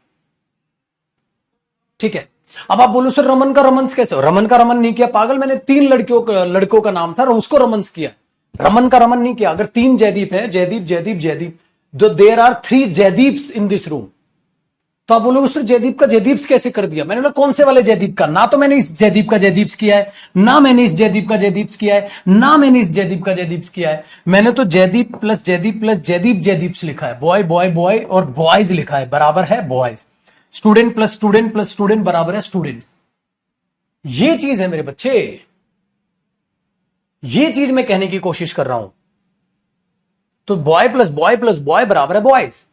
ठीक है। अब आप बोलो सर रमन का रमन्स कैसे, रमन का रमन नहीं किया पागल, मैंने 3 लड़कों का नाम था, उसको रमन्स किया, रमन का रमन नहीं किया। अगर 3 जयदीप है, Jaideep Jaideep Jaideep, there are 3 Jaideeps in this room, तो आप बोलोगे सर जयदीप का जयदीप्स कैसे कर दिया, मैंने बोला कौन से वाले जयदीप का, ना तो मैंने इस जयदीप का जयदीप्स किया है, ना मैंने इस जयदीप का जयदीप्स किया है, ना मैंने इस जयदीप का जयदीप्स किया है, मैंने तो जयदीप प्लस जयदीप प्लस जयदीप जयदीप्स लिखा है, बॉय बॉय बॉय और बॉयज लिखा है, बराबर है boys. Student plus student plus student बराबर है स्टूडेंट्स। ये चीज है मेरे बच्चे, ये चीज मैं कहने की कोशिश कर रहा हूं। तो boy plus boy plus boy बराबर है बॉयज।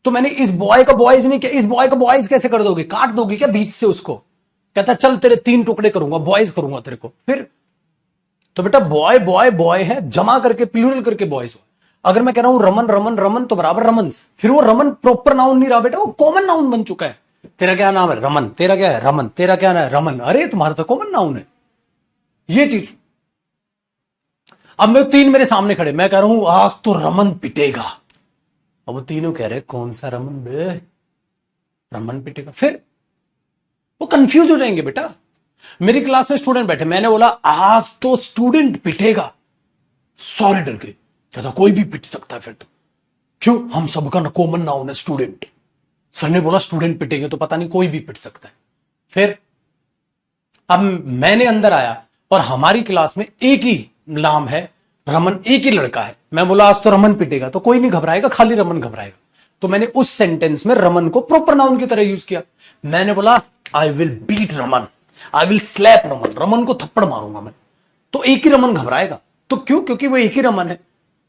तो मैंने इस बॉय का बॉयज नहीं किया, इस बॉय का बॉयज कैसे कर दोगे, काट दोगे क्या बीच से उसको? कहता चल तेरे 3 टुकड़े करूंगा, बॉयज करूंगा तेरे को। फिर तो बेटा बॉय बॉय बॉय है, जमा करके प्लूरल करके बॉयज हो। अगर मैं कह रहा हूं रमन रमन रमन तो बराबर रमन्स। फिर वो रमन प्रॉपर नाउन नहीं रहा बेटा, वो कॉमन नाउन बन चुका है। तेरा क्या नाम है? रमन। तेरा क्या है? रमन। तेरा क्या नाम है? रमन। अरे तुम्हारा तो कॉमन नाउन है ये चीज। अब मैं 3 मेरे सामने खड़े, मैं कह रहा हूं आज तो रमन पिटेगा। अब वो तीनों कह रहे कौन सा रमन बे? रमन पिटेगा। फिर वो कंफ्यूज हो जाएंगे बेटा। मेरी क्लास में स्टूडेंट बैठे, मैंने बोला आज तो स्टूडेंट पिटेगा, सॉरी डर गए। कहता कोई भी पिट सकता है। फिर तो क्यों? हम सबका कॉमन नाउन है स्टूडेंट। सर ने बोला स्टूडेंट पिटेंगे तो पता नहीं कोई भी पिट सकता है। फिर अब मैंने अंदर आया और हमारी क्लास में एक ही नाम है रमन, एक ही लड़का है। मैं बोला आज तो रमन पिटेगा, तो कोई नहीं घबराएगा, खाली रमन घबराएगा। तो मैंने उस सेंटेंस में रमन को प्रॉपर नाउन की तरह यूज किया। मैंने बोला I will beat Raman, I will slap Raman, Raman को थप्पड़ मारूंगा मैं। तो एक ही रमन घबराएगा। तो क्यों? क्योंकि वो एक ही रमन है,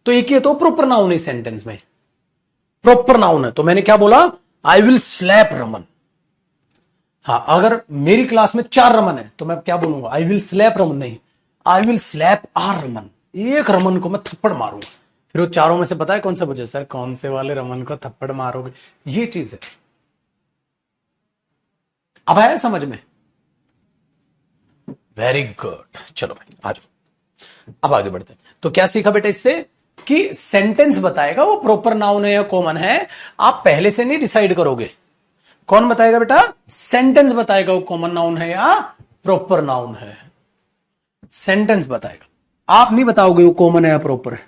तो एक ही है, तो प्रॉपर नाउन है सेंटेंस में, प्रॉपर नाउन है। तो मैंने क्या बोला? I will slap Raman. हाँ, अगर मेरी क्लास में 4 रमन है तो मैं क्या बोलूंगा? आई विल स्लैप रमन नहीं, I will slap are Raman. एक रमन को मैं थप्पड़ मारूंगा। फिर वो चारों में से पता है कौन सा बचे? सर कौन से वाले रमन को थप्पड़ मारोगे? ये चीज है। अब आया समझ में? Very good. चलो भाई आ जाओ, अब आगे बढ़ते हैं। तो क्या सीखा बेटा इससे? कि सेंटेंस बताएगा वो प्रॉपर नाउन है या कॉमन है, आप पहले से नहीं डिसाइड करोगे। कौन बताएगा बेटा? सेंटेंस बताएगा वो कॉमन नाउन है या प्रॉपर नाउन है। सेंटेंस बताएगा, आप नहीं बताओगे वो कॉमन है या प्रॉपर है।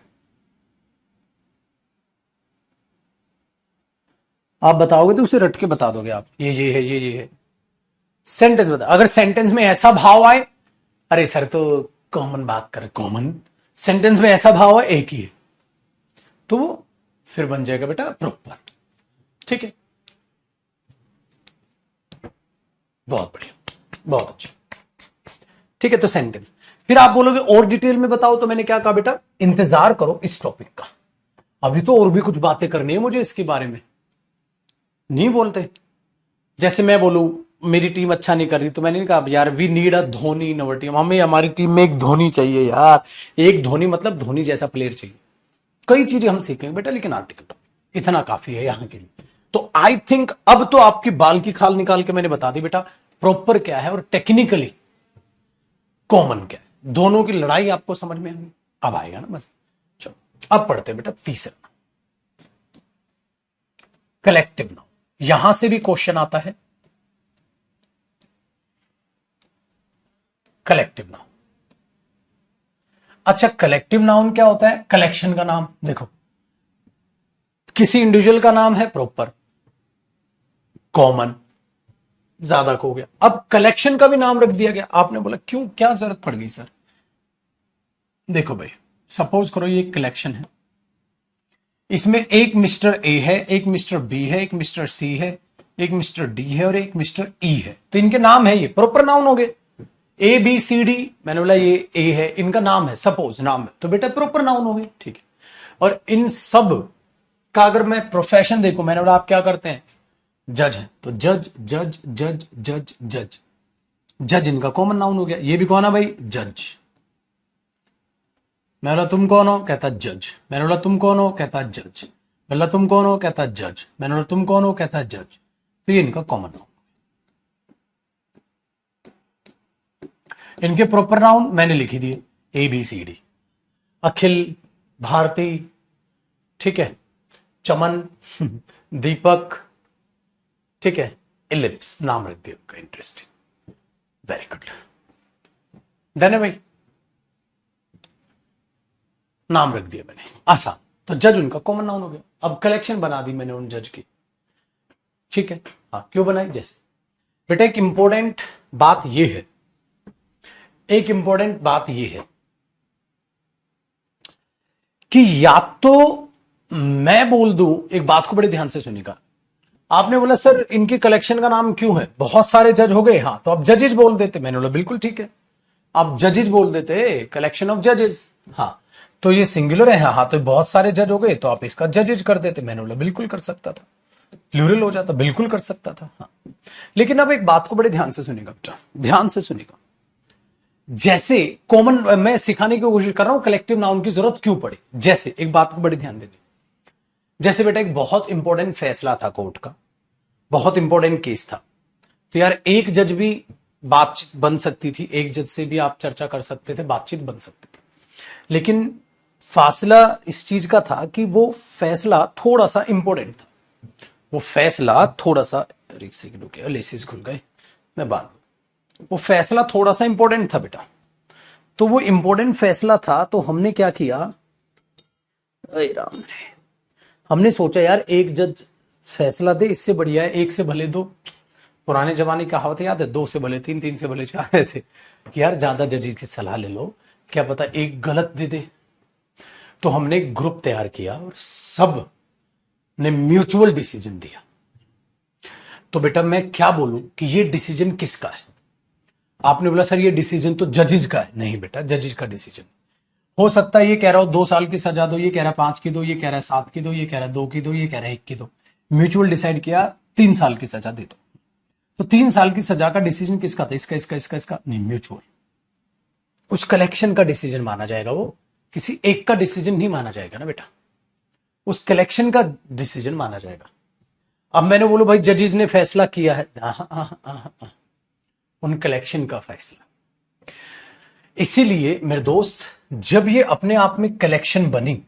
आप बताओगे तो उसे रट के बता दोगे आप, ये है ये है। सेंटेंस बता। अगर सेंटेंस में ऐसा भाव आए, अरे सर तो कॉमन बात कर, कॉमन सेंटेंस में ऐसा भाव है एक ही है, तो वो फिर बन जाएगा बेटा प्रॉपर। ठीक है, बहुत बढ़िया, बहुत अच्छा। ठीक है, तो सेंटेंस। फिर आप बोलोगे और डिटेल में बताओ, तो मैंने क्या कहा बेटा? इंतजार करो इस टॉपिक का, अभी तो और भी कुछ बातें करनी है मुझे इसके बारे में। नहीं बोलते। जैसे मैं बोलूं मेरी टीम अच्छा नहीं कर रही, तो मैंने नहीं कहा यार we need a Dhoni in our team, हमें हमारी टीम में एक धोनी चाहिए यार। एक धोनी मतलब धोनी जैसा प्लेयर चाहिए। कई चीजें हम सीखेंगे बेटा, लेकिन आर्टिकल इतना काफी है यहां के लिए। तो आई थिंक अब तो आपकी बाल की खाल निकाल के मैंने बता दी बेटा प्रॉपर क्या है और टेक्निकली कॉमन क्या है। दोनों की लड़ाई आपको समझ में आएगी, अब आएगा ना बस। चलो अब पढ़ते हैं बेटा तीसरा, कलेक्टिव नाउन। यहां से भी क्वेश्चन आता है, कलेक्टिव नाउन। अच्छा, कलेक्टिव नाउन क्या होता है? कलेक्शन का नाम। देखो किसी इंडिविजुअल का नाम है प्रॉपर, कॉमन, ज्यादा को हो गया। अब कलेक्शन का भी नाम रख दिया गया। आपने बोला क्यों, क्या जरूरत पड़ गई सर? देखो भाई, सपोज करो ये एक कलेक्शन है, इसमें एक मिस्टर ए है, एक मिस्टर बी है, एक मिस्टर सी है, एक मिस्टर डी है और एक मिस्टर ई है। तो इनके नाम है, ये प्रॉपर नाउन हो गए। ए बी सी डी, मैंने बोला ये ए है, इनका नाम है, सपोज नाम है, तो बेटा प्रॉपर नाउन हो गए। ठीक है, और इन सब का अगर मैं प्रोफेशन देखूं, मैंने बोला आप क्या करते हैं? जज है, तो जज जज जज जज जज, जज इनका कॉमन नाउन हो गया। ये भी कौन है भाई? जज। मैं बोला तुम कौन हो? कहता जज। मैंने बोला तुम कौन हो? कहता जज। मैं बोला तुम कौन हो? कहता जज। मैंने बोला तुम कौन हो? कहता जज। तो ये इनका कॉमन नाउन। इनके प्रॉपर नाउन मैंने लिखी दिए, ए बी सी डी। अखिल, भारती, ठीक है, चमन, दीपक, ठीक है, इलिप्स नाम रख दिया उनका। इंटरेस्टिंग, वेरी गुड, डन है भाई, नाम रख दिया मैंने, आसान। तो जज उनका कॉमन नाउन हो गया। अब कलेक्शन बना दी मैंने उन जज की। ठीक है, हाँ क्यों बनाई? जैसे बेटा एक इंपॉर्टेंट बात यह है, एक इंपॉर्टेंट बात यह है कि या तो मैं बोल दूं, एक बात को बड़े ध्यान से सुनिएगा, आपने बोला सर इनकी कलेक्शन का नाम क्यों है, बहुत सारे जज हो गए, हाँ तो आप जजेस बोल देते। मैंने बोला बिल्कुल ठीक है, आप जजेस बोल देते, कलेक्शन ऑफ जजेस। हाँ तो ये सिंगुलर है, हाँ तो बहुत सारे जज हो गए तो आप इसका जजेस कर देते। मैंने बोला बिल्कुल कर सकता था, प्लूरल हो जाता, बिल्कुल कर सकता था। हाँ लेकिन अब एक बात को बड़े ध्यान से सुनिएगा बेटा, ध्यान से सुनिएगा। जैसे कॉमन मैं सिखाने की कोशिश कर रहा हूं कलेक्टिव नाउन की जरूरत क्यों पड़ी। जैसे एक बात को बड़े ध्यान देंगे, जैसे बेटा एक बहुत इंपॉर्टेंट फैसला था कोर्ट का, बहुत इंपॉर्टेंट केस था, तो यार एक जज भी बातचीत बन सकती थी, एक जज से भी आप चर्चा कर सकते थे, बातचीत बन सकती थी। लेकिन फासला इस चीज का था कि वो फैसला थोड़ा सा इंपॉर्टेंट था, वो फैसला थोड़ा सा, एक सेकंड रुकिए लेसिस खुल गए, मैं बात, वो फैसला थोड़ा सा इंपॉर्टेंट था बेटा। तो वो इंपॉर्टेंट फैसला था तो हमने क्या किया, अरे राम रे, हमने सोचा यार एक जज फैसला दे, इससे बढ़िया है एक से भले दो। पुराने जमाने की कहावत याद है, दो से भले तीन, तीन से भले चार, ऐसे कि यार ज्यादा जजेस की सलाह ले लो, क्या पता एक गलत दे दे। तो हमने एक ग्रुप तैयार किया और सब ने म्यूचुअल डिसीजन दिया। तो बेटा मैं क्या बोलूं कि ये डिसीजन किसका है। आपने बोला सर ये डिसीजन तो जजेस का है। नहीं बेटा, जजेस का डिसीजन हो सकता है ये कह रहा हो 2 साल की सजा दो, ये कह रहा है 5 की दो, ये कह रहा है 7 की दो, ये कह रहा है 2 की दो, ये कह रहा है 1 की दो। म्यूचुअल डिसाइड किया 3 साल की सजा दे दो। तो 3 साल की सजा का डिसीजन किसका था, इसका इसका इसका इसका नहीं, म्यूचुअल। उस कलेक्शन का डिसीजन माना जाएगा, वो किसी एक का डिसीजन नहीं माना जाएगा ना बेटा, उस कलेक्शन का डिसीजन माना जाएगा। अब मैंने बोलो भाई जजेस ने फैसला किया है, उन कलेक्शन का फैसला। इसीलिए मेरे दोस्त जब ये अपने आप में कलेक्शन बनी,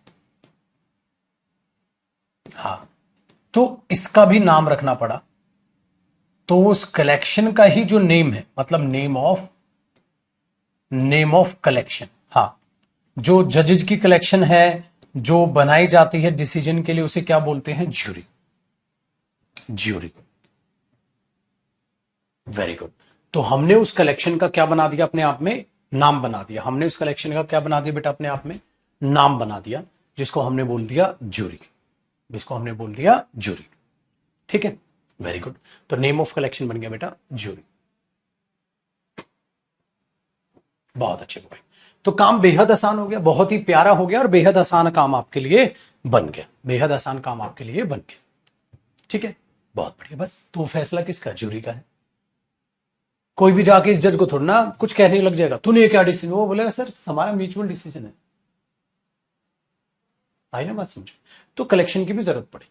हाँ तो इसका भी नाम रखना पड़ा। तो उस कलेक्शन का ही जो नेम है, मतलब नेम ऑफ कलेक्शन, हाँ जो जजेज की कलेक्शन है जो बनाई जाती है डिसीजन के लिए, उसे क्या बोलते हैं, ज्यूरी। Jury, very good. तो हमने उस कलेक्शन का क्या बना दिया, अपने आप में नाम बना दिया। हमने उस कलेक्शन का क्या बना दिया बेटा, अपने आप में नाम बना दिया, जिसको हमने बोल दिया ज्यूरी, जिसको हमने बोल दिया ज्यूरी। ठीक है, वेरी गुड। तो नेम ऑफ कलेक्शन बन गया बेटा ज्यूरी। बहुत अच्छे भाई, तो काम बेहद आसान हो गया, बहुत ही प्यारा हो गया और बेहद आसान काम आपके लिए बन गया, बेहद आसान काम आपके लिए बन गया। ठीक है, बहुत बढ़िया। बस तो फैसला किसका, ज्यूरी का है। कोई भी जाके इस जज को थोड़ा ना कुछ कहने लग जाएगा, तूने ये क्या डिसीजन, वो बोलेगा सर हमारा म्यूचुअल डिसीजन है। आई ना बात समझ। तो कलेक्शन की भी जरूरत पड़ी।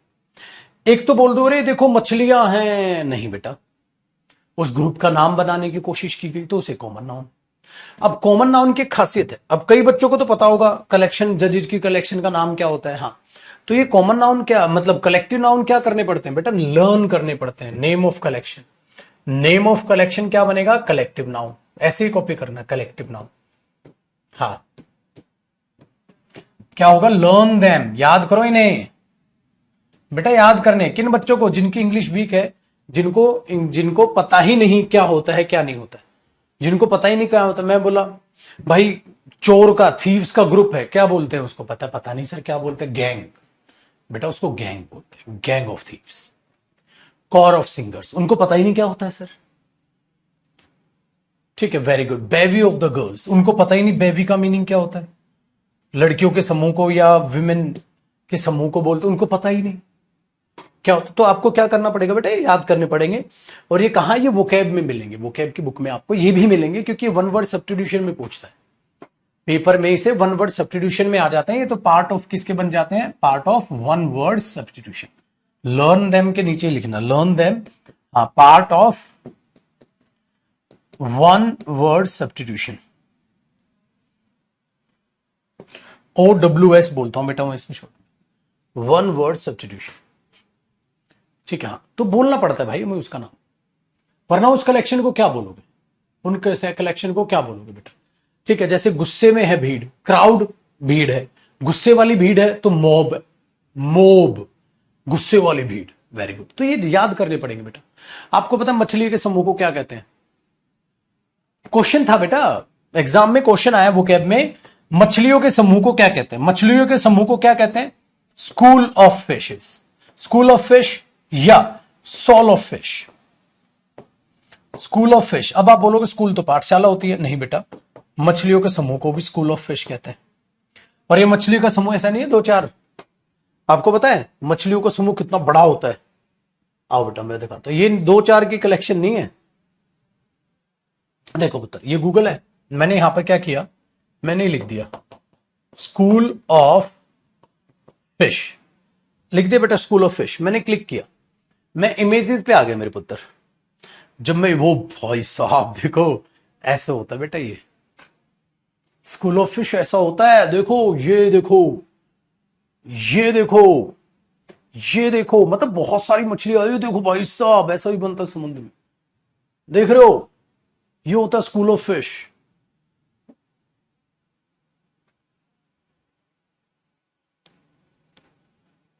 एक तो बोल दो रे देखो मछलियां हैं, नहीं बेटा, उस ग्रुप का नाम बनाने की कोशिश की गई तो उसे कॉमन नाउन। अब कॉमन नाउन की खासियत है, अब कई बच्चों को तो पता होगा कलेक्शन, जजेज की कलेक्शन का नाम क्या होता है। हाँ तो ये कॉमन नाउन क्या मतलब कलेक्टिव नाउन क्या करने पड़ते हैं बेटा, लर्न करने पड़ते हैं। Name of collection, name of collection क्या बनेगा, कलेक्टिव नाउन। ऐसे ही कॉपी करना, कलेक्टिव नाउन। हाँ क्या होगा, लर्न देम, याद करो इन्हें बेटा। याद करने किन बच्चों को, जिनकी इंग्लिश वीक है, जिनको पता ही नहीं क्या होता है क्या नहीं होता है, जिनको पता ही नहीं क्या होता। मैं बोला भाई चोर का, थीव्स का ग्रुप है, क्या बोलते हैं उसको, पता नहीं सर क्या बोलते हैं, गैंग। बेटा उसको गैंग बोलते हैं, gang of thieves. Choir of singers, उनको पता ही नहीं क्या होता है सर। ठीक है, very good. Bevy of the girls, उनको पता ही नहीं बेवी का मीनिंग क्या होता है, लड़कियों के समूह को या विमेन के समूह को बोलते, उनको पता ही नहीं क्या होता। तो आपको क्या करना पड़ेगा बेटा, याद करने पड़ेंगे। और ये कहां, ये वोकैब में मिलेंगे, वोकैब की बुक में आपको ये भी मिलेंगे, क्योंकि वन वर्ड सब्स्टिट्यूशन में पूछता है पेपर में, इसे वन वर्ड सब्स्टिट्यूशन में आ जाते हैं। ये तो पार्ट ऑफ किसके बन जाते हैं, part of one word substitution. Learn them के नीचे लिखना, लर्न देम, हाँ part of one word substitution. OWS बोलता हूं बेटा मैं इसमें, छोड़, वन वर्ड सब्स्टिट्यूशन। ठीक है, हाँ तो बोलना पड़ता है भाई मैं उसका नाम, वरना उस कलेक्शन को क्या बोलोगे, उनके कलेक्शन को क्या बोलोगे बेटा। ठीक है, जैसे गुस्से में है भीड़, क्राउड भीड़ है, गुस्से वाली भीड़ है तो मॉब, मोब, गुस्से वाली भीड़। वेरी गुड, तो ये याद करने पड़ेंगे बेटा। आपको पता है मछली के समूह को क्या कहते हैं, क्वेश्चन था बेटा एग्जाम में, क्वेश्चन आया वोकैब में, मछलियों के समूह को क्या कहते हैं, मछलियों के समूह को क्या कहते हैं, school of fishes, school of fish या shoal of fish, school of fish. अब आप बोलोगे स्कूल तो पाठशाला होती है, नहीं बेटा, मछलियों के समूह को भी स्कूल ऑफ फिश कहते हैं। और ये मछली का समूह ऐसा नहीं है दो चार, आपको पता है मछलियों का समूह कितना बड़ा होता है। आओ बेटा मैं दिखाता हूं, ये दो चार की कलेक्शन नहीं है। देखो पुत्र, ये गूगल है, मैंने यहां पर क्या किया, मैंने लिख दिया स्कूल ऑफ फिश, लिख दिया बेटा स्कूल ऑफ फिश। मैंने क्लिक किया, मैं इमेजेस पे आ गया मेरे पुत्र। जब मैं वो, भाई साहब देखो ऐसे होता है बेटा, ये स्कूल ऑफ फिश ऐसा होता है। देखो ये देखो, ये देखो, ये देखो, मतलब बहुत सारी मछली आई। देखो भाई साहब ऐसा भी बनता है समुद्र में, देख रहे हो, ये होता है स्कूल ऑफ फिश।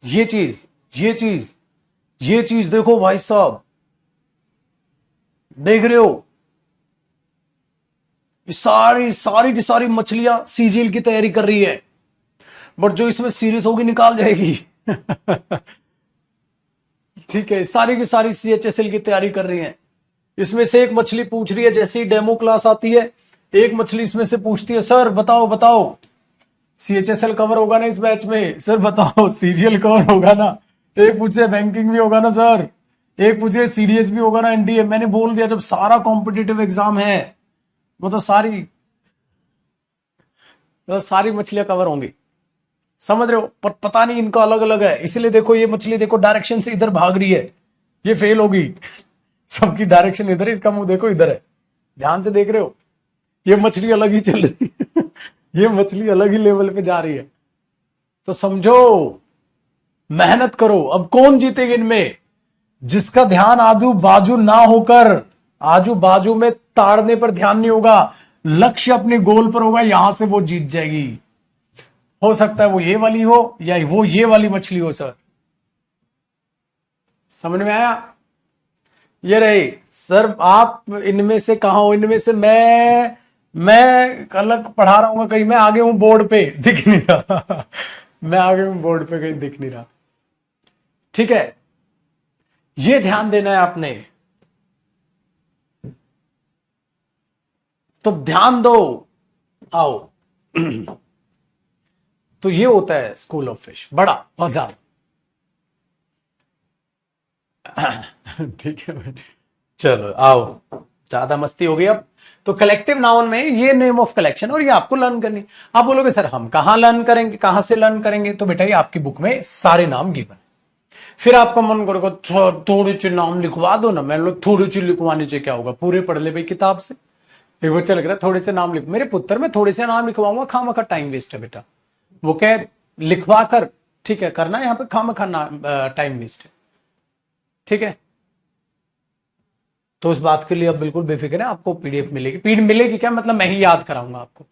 ये चीज, ये चीज, ये चीज देखो भाई साहब, देख रहे हो, ये सारी सारी की सारी मछलियां सीजीएल की तैयारी कर रही है, बट जो इसमें सीरियस होगी निकाल जाएगी। ठीक है, सारी की सारी सीएचएसएल की तैयारी कर रही हैं। इसमें से एक मछली पूछ रही है, जैसे ही डेमो क्लास आती है एक मछली इसमें से पूछती है, सर बताओ बताओ सीएचएसएल कवर होगा ना इस बैच में, सर बताओ सीजीएल कवर होगा ना, एक पूछ रहे बैंकिंग भी होगा ना सर, एक पूछ रहे सीडीएस भी होगा ना, एनडीए। मैंने बोल दिया जब सारा कॉम्पिटिटिव एग्जाम है वो तो सारी मछलियां कवर होंगी, समझ रहे हो। पर पता नहीं इनका अलग अलग है, इसलिए देखो ये मछली देखो डायरेक्शन से इधर भाग रही है, ये फेल होगी। सबकी डायरेक्शन इधर है, इसका मुंह देखो इधर है, ध्यान से देख रहे हो, ये मछली अलग ही चल रही है। ये मछली अलग ही लेवल पे जा रही है। तो समझो, मेहनत करो। अब कौन जीतेगा इनमें, जिसका ध्यान आजू बाजू ना होकर, आजू बाजू में ताड़ने पर ध्यान नहीं होगा, लक्ष्य अपने गोल पर होगा, यहां से वो जीत जाएगी। हो सकता है वो ये वाली हो या वो ये वाली मछली हो सर, समझ में आया। ये रही सर, आप इनमें से कहा हो, इनमें से मैं अलग पढ़ा रहा हूँ, कहीं मैं आगे हूं बोर्ड पे दिख नहीं रहा। मैं आगे हूं बोर्ड पे, कहीं दिख नहीं रहा। ठीक है, ये ध्यान देना है आपने, तो ध्यान दो। आओ। तो ये होता है स्कूल ऑफ फिश, बड़ा और ज्यादा। ठीक है, चलो आओ, ज्यादा मस्ती हो गई अब। तो कलेक्टिव नाउन में ये नेम ऑफ कलेक्शन, और ये आपको लर्न करनी। आप बोलोगे सर हम कहां लर्न करेंगे, कहां से लर्न करेंगे, तो बेटा ये आपकी बुक में सारे नाम गिवन है। फिर आपका मन करेगा थोड़े से नाम लिखवा दो ना, मैं लोग थोड़े से लिखवाने से क्या होगा, पूरे पढ़ ले भाई किताब से। एक बच्चा लग रहा है थोड़े से नाम लिख, मेरे पुत्र में थोड़े से नाम लिखवाऊंगा, खामा का टाइम वेस्ट है बेटा। वो क्या लिखवा कर, ठीक है करना, यहाँ पे खामा खाना टाइम वेस्ट है। ठीक है, तो उस बात के लिए अब बिल्कुल बेफिक्र है, आपको पीडीएफ मिलेगी। पीडीएफ मिलेगी क्या मतलब, मैं ही याद कराऊंगा आपको।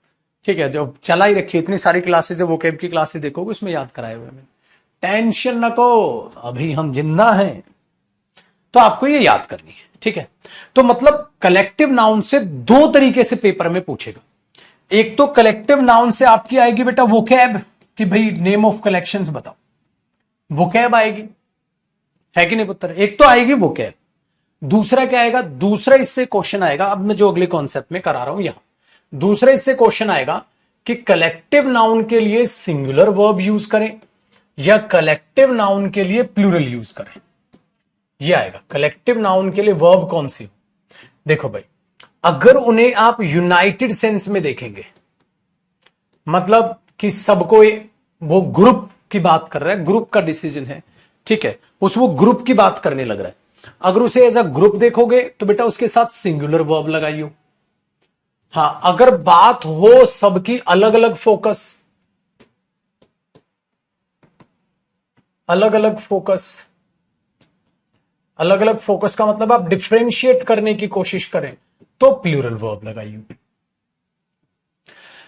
ठीक है, जो चला ही रखी इतनी सारी क्लासेस है, वो कैब की क्लासेस देखोगे उसमें याद कराए हुए मैंने। टेंशन न को, अभी हम जिंदा हैं, तो आपको ये याद करनी है। ठीक है, तो मतलब कलेक्टिव नाउन से दो तरीके से पेपर में पूछेगा। एक तो कलेक्टिव नाउन से आपकी आएगी बेटा वोकैब, कि भाई नेम ऑफ कलेक्शंस बताओ, वोकैब आएगी, है कि नहीं पुत्र। एक तो आएगी वोकैब, दूसरा क्या आएगा, दूसरा इससे क्वेश्चन आएगा, अब मैं जो अगले कॉन्सेप्ट में करा रहा हूं यहां, दूसरा इससे क्वेश्चन आएगा कि कलेक्टिव नाउन के लिए सिंगुलर वर्ब यूज करें या कलेक्टिव नाउन के लिए प्लूरल यूज करें। ये आएगा कलेक्टिव नाउन के लिए वर्ब कौन सी हो। देखो भाई, अगर उन्हें आप यूनाइटेड सेंस में देखेंगे, मतलब कि सबको, वो ग्रुप की बात कर रहा है, ग्रुप का डिसीजन है, ठीक है, वो ग्रुप की बात करने लग रहा है, अगर उसे एज अ ग्रुप देखोगे तो बेटा उसके साथ सिंगुलर वर्ब लगाइयो। हां, अगर बात हो सबकी अलग अलग फोकस, अलग अलग फोकस, अलग अलग फोकस का मतलब आप डिफरेंशिएट करने की कोशिश करें, तो प्लूरल वर्ब लगाइए।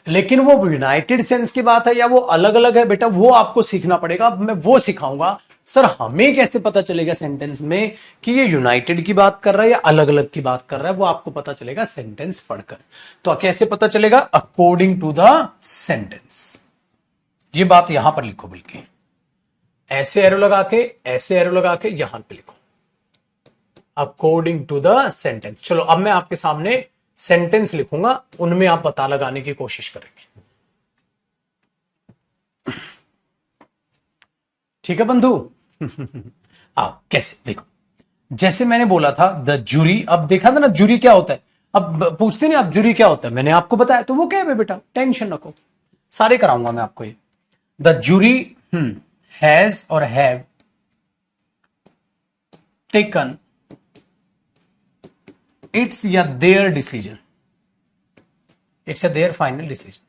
लेकिन वो यूनाइटेड सेंस की बात है या वो अलग अलग है बेटा, वो आपको सीखना पड़ेगा। अब मैं वो सिखाऊंगा। सर हमें कैसे पता चलेगा सेंटेंस में कि ये यूनाइटेड की बात कर रहा है या अलग अलग की बात कर रहा है, वो आपको पता चलेगा सेंटेंस पढ़कर। तो कैसे पता चलेगा, अकॉर्डिंग टू द सेंटेंस। ये बात यहां पर लिखो, बल्कि ऐसे एरो लगा के, ऐसे एरो लगा के यहां पे लिखो। According to the sentence. चलो अब मैं आपके सामने सेंटेंस लिखूंगा, उनमें आप पता लगाने की कोशिश करेंगे। ठीक है बंधु? कैसे देखो, जैसे मैंने बोला था द जूरी, अब देखा था ना जूरी क्या होता है। अब पूछते नहीं आप जूरी क्या होता है, मैंने आपको बताया तो वो क्या है बेटा, टेंशन रखो, सारे कराऊंगा मैं आपको ये। द जूरी हैज और हैव टेकन इट्स या देयर डिसीजन, इट्स या their final decision.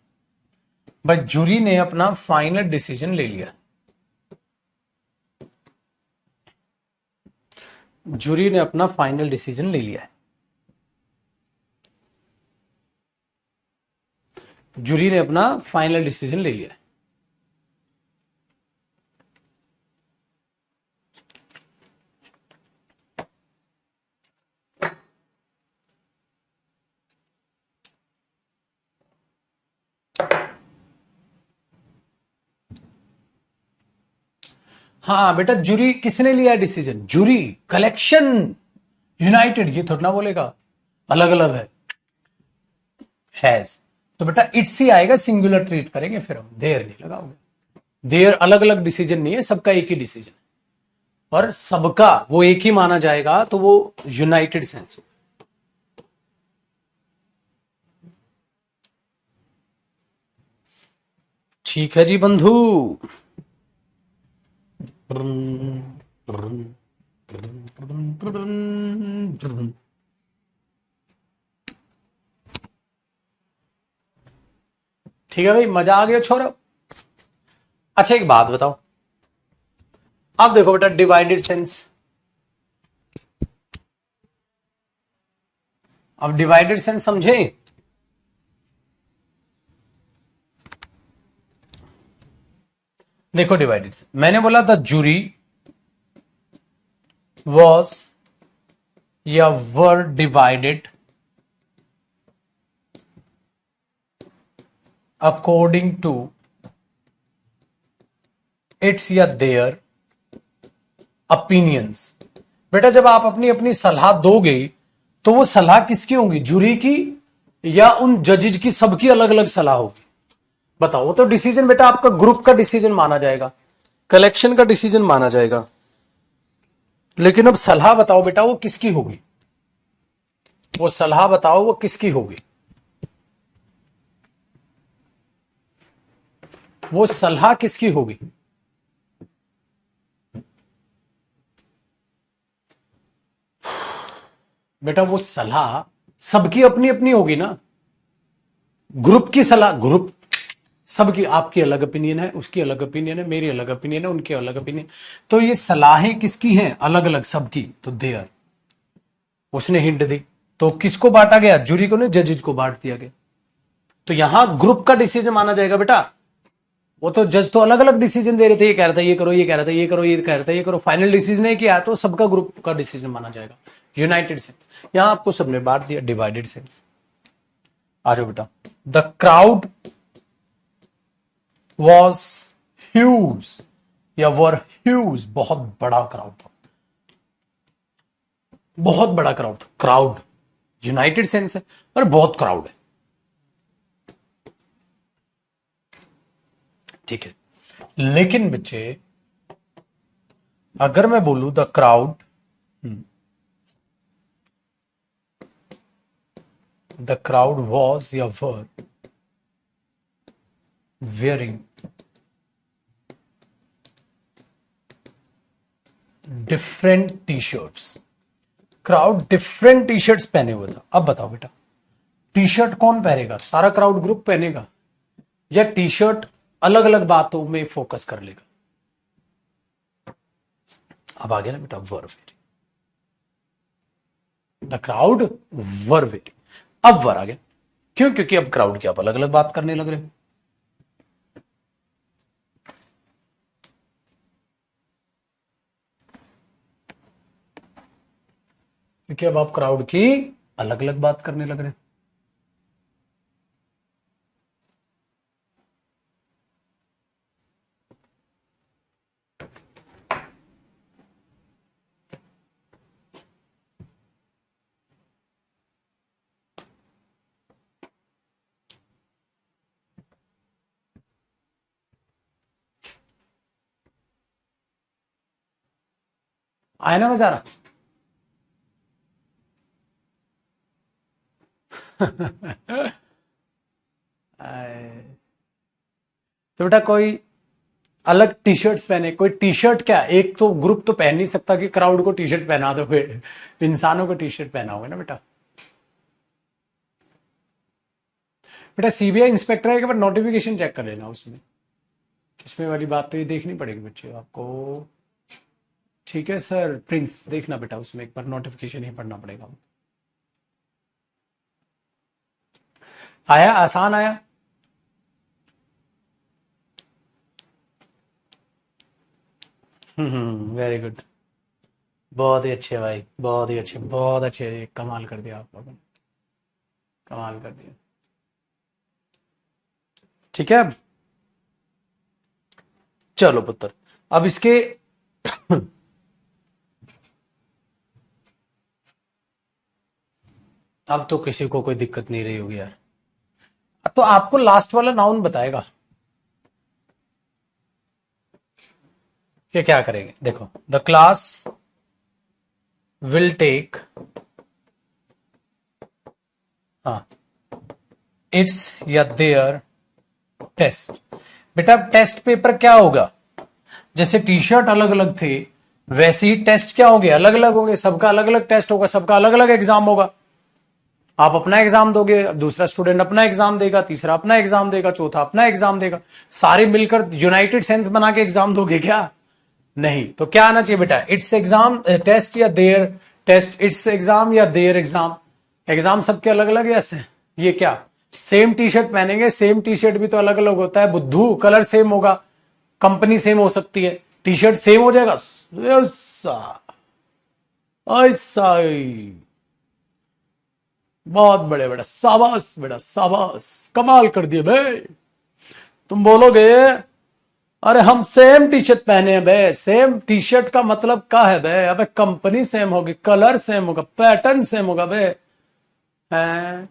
But jury ने अपना फाइनल डिसीजन ले लिया, जूरी ने अपना फाइनल डिसीजन ले लिया है, जूरी ने अपना फाइनल डिसीजन ले लिया है। हाँ बेटा, जूरी किसने लिया डिसीजन, जूरी कलेक्शन यूनाइटेड, ये थोड़ा ना बोलेगा अलग अलग है, हैज। तो बेटा इट्स ही आएगा, सिंगुलर ट्रीट करेंगे फिर हम, देयर नहीं लगाओगे। देयर अलग अलग डिसीजन नहीं है, सबका एक ही डिसीजन है, और सबका वो एक ही माना जाएगा, तो वो यूनाइटेड सेंस हो। ठीक है जी बंधु। ठीक है भाई, मजा आ गया छोरो। अच्छा एक बात बताओ, अब देखो बेटा डिवाइडेड सेंस, अब डिवाइडेड सेंस समझे। देखो डिवाइडेड सेंस, मैंने बोला द जूरी वॉज या were divided according to its या देयर ओपिनियंस। बेटा जब आप अपनी अपनी सलाह दोगे तो वो सलाह किसकी होगी, जूरी की या उन जजेज की, सबकी अलग अलग सलाह होगी। बताओ, वो तो डिसीजन बेटा आपका ग्रुप का डिसीजन माना जाएगा, कलेक्शन का डिसीजन माना जाएगा, लेकिन अब सलाह बताओ बेटा वो किसकी होगी, वो सलाह बताओ वो किसकी होगी, वो सलाह किसकी होगी। बेटा वो सलाह सबकी अपनी अपनी होगी ना, ग्रुप की सलाह, ग्रुप सबकी, आपकी अलग ओपिनियन है, उसकी अलग ओपिनियन है, मेरी अलग ओपिनियन है, उनकी अलग ओपिनियन, तो ये सलाहें किसकी हैं, अलग अलग सबकी, तो देयर, उसने हिंट दी, तो किसको बांटा गया, जूरी को नहीं, जजेज को बांट दिया गया, तो यहां ग्रुप का डिसीजन माना जाएगा बेटा। वो तो जज तो अलग अलग डिसीजन दे रहे थे, ये कह रहा था ये करो, ये कह रहा था ये करो, ये कह रहा था ये करो, फाइनल डिसीजन नहीं किया, तो सबका ग्रुप का डिसीजन माना जाएगा, यूनाइटेड सेंस। यहां आपको सबने बांट दिया, डिवाइडेड सेंस। आ जाओ बेटा, द क्राउड वॉज ह्यूज या वर ह्यूज, बहुत बड़ा क्राउड था, बहुत बड़ा क्राउड था, क्राउड यूनाइटेड सेंस है, और बहुत क्राउड है, ठीक है। लेकिन बच्चे अगर मैं बोलूं the crowd, the crowd was या were wearing different T shirts, crowd different T shirts पहने हुआ था। अब बताओ बेटा, टी शर्ट कौन पहनेगा, सारा क्राउड ग्रुप पहनेगा, या टी शर्ट अलग अलग बातों में फोकस कर लेगा। अब आ गया ना बेटा were very, the crowd were very, अब वर आ गया, क्यों, क्योंकि अब क्राउड की आप अलग अलग बात करने लग रहे हो, क्योंकि अब आप क्राउड की अलग अलग बात करने लग रहे हो। आया ना मजा? तो बेटा कोई अलग टी शर्ट्स पहने, कोई टी शर्ट क्या, एक तो ग्रुप तो पहन नहीं सकता कि क्राउड को टी शर्ट पहना दोगे, इंसानों को टी शर्ट पहनाओगे ना बेटा। बेटा सीबीआई इंस्पेक्टर है, एक बार नोटिफिकेशन चेक कर लेना उसमें, इसमें वाली बात तो ये देखनी पड़ेगी बच्चे आपको। ठीक है सर प्रिंस, देखना बेटा उसमें एक बार नोटिफिकेशन ही पढ़ना पड़ेगा। आया, आसान आया? वेरी गुड, बहुत ही अच्छे भाई, बहुत ही अच्छे, बहुत अच्छे, कमाल कर दिया आप लोगों ने, कमाल कर दिया। ठीक है, चलो पुत्र, अब इसके अब तो किसी को कोई दिक्कत नहीं रही होगी यार। तो आपको लास्ट वाला नाउन बताएगा कि क्या करेंगे। देखो, द क्लास विल टेक, हाँ, इट्स या देयर टेस्ट। बेटा टेस्ट पेपर क्या होगा, जैसे टी शर्ट अलग अलग थे वैसे ही टेस्ट क्या होंगे, अलग अलग होंगे, सबका अलग अलग टेस्ट होगा, सबका अलग अलग एग्जाम होगा। आप अपना एग्जाम दोगे, दूसरा स्टूडेंट अपना एग्जाम देगा, तीसरा अपना एग्जाम देगा, चौथा अपना एग्जाम देगा, सारे मिलकर यूनाइटेड सेंस बना के एग्जाम दोगे क्या? नहीं। तो क्या आना चाहिए बेटा, इट्स एग्जाम टेस्ट या देयर टेस्ट, इट्स एग्जाम या देयर एग्जाम। एग्जाम सबके अलग अलग है। ये क्या, सेम टी शर्ट पहनेंगे, सेम टी शर्ट भी तो अलग अलग होता है बुद्धू, कलर सेम होगा, कंपनी सेम हो सकती है, टी शर्ट सेम हो जाएगा ऐसा ऐसा ही। बहुत बड़े बेटा, शाबाश बेटा शाबाश, कमाल कर दिए भाई। तुम बोलोगे अरे हम सेम टी शर्ट पहने हैं बे, सेम टी शर्ट का मतलब क्या है बे? अबे कंपनी सेम होगी, कलर सेम होगा, पैटर्न सेम होगा बे, हैं?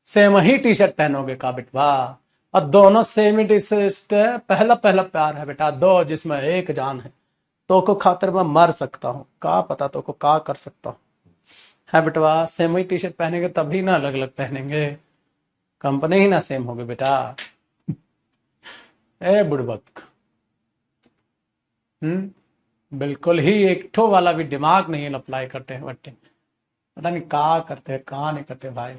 सेम ही टी शर्ट पहनोगे का बेटवा? और दोनों सेम ही टी शर्ट है, पहला पहला प्यार है बेटा, दो जिसमें एक जान है, तो को खातिर मैं मर सकता हूँ, का पता तो को का कर सकता हूँ, है बेटवा? सेम ही टी शर्ट पहनेंगे तभी ना अलग अलग पहनेंगे, कंपनी ही ना सेम होगी बेटा। ए बुड़बक, बिल्कुल ही एक ठो वाला भी दिमाग नहीं अप्लाई करते हैं बट्टे, पता नहीं कहा करते हैं कहा नहीं करते भाई।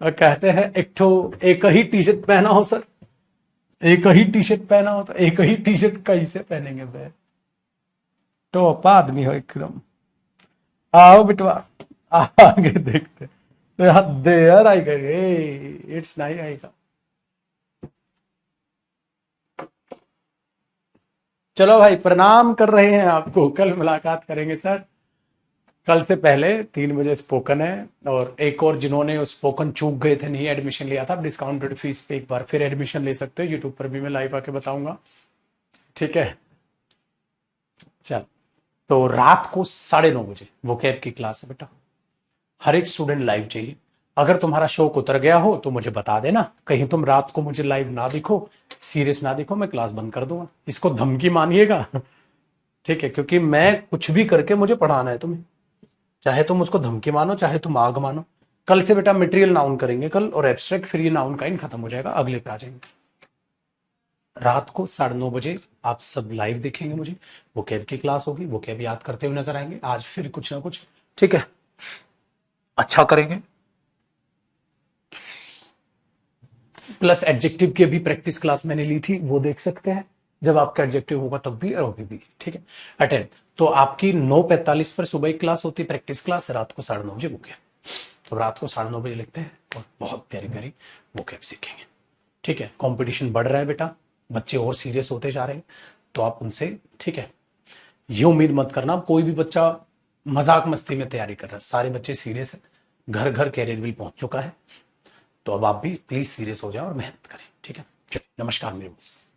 और कहते हैं एक ठो, एक ही टी शर्ट पहना हो सर, एक ही टी शर्ट पहना हो, तो एक ही टी शर्ट कैसे पहनेंगे बे? टॉप आदमी हो एकदम। आओ बिटवा, आगे देखते, देयर आई करे, इट्स नहीं आएगा। चलो भाई, प्रणाम कर रहे हैं आपको, कल मुलाकात करेंगे सर। कल से पहले 3 बजे स्पोकन है, और एक और जिन्होंने स्पोकन चूक गए थे, नहीं एडमिशन लिया था, डिस्काउंटेड फीस पे एक बार फिर एडमिशन ले सकते हो, यूट्यूब पर भी मैं लाइव आके बताऊंगा। ठीक है, चल, तो रात को 9:30 बजे वोकैब की क्लास है बेटा, हर एक स्टूडेंट लाइव चाहिए। अगर तुम्हारा शौक उतर गया हो तो मुझे बता देना, कहीं तुम रात को मुझे लाइव ना दिखो, सीरियस ना दिखो, मैं क्लास बंद कर दूंगा, इसको धमकी मानिएगा। ठीक है, क्योंकि मैं कुछ भी करके मुझे पढ़ाना है तुम्हें, चाहे तुम उसको धमकी मानो चाहे तुम आग मानो। कल से बेटा मटेरियल नाउन करेंगे कल, और एब्स्ट्रैक्ट फ्री नाउन का इन खत्म हो जाएगा, अगले पे आ जाएंगे। रात को 9:30 बजे आप सब लाइव देखेंगे मुझे, वो कैब की क्लास होगी, वो कैब याद करते हुए नजर आएंगे, आज फिर कुछ ना कुछ, ठीक है, अच्छा करेंगे। प्लस एडजेक्टिव की भी प्रैक्टिस क्लास मैंने ली थी, वो देख सकते हैं, जब आपका एडजेक्टिव होगा तब भी और अभी भी, ठीक है, अटेंड। तो आपकी 9:45 पर सुबह की क्लास होती है, प्रैक्टिस क्लास, रात को 9:30 बजे वो कैब। तो रात को 9:30 बजे लिखते हैं और बहुत प्यारी प्यारी वो कैब सीखेंगे। ठीक है, कंपटीशन बढ़ रहा है बेटा, बच्चे और सीरियस होते जा रहे हैं, तो आप उनसे, ठीक है, ये उम्मीद मत करना कोई भी बच्चा मजाक मस्ती में तैयारी कर रहा है, सारे बच्चे सीरियस है, घर घर कैरियर विल पहुंच चुका है, तो अब आप भी प्लीज सीरियस हो जाओ और मेहनत करें। ठीक है, चलिए, नमस्कार मेरे दोस्त।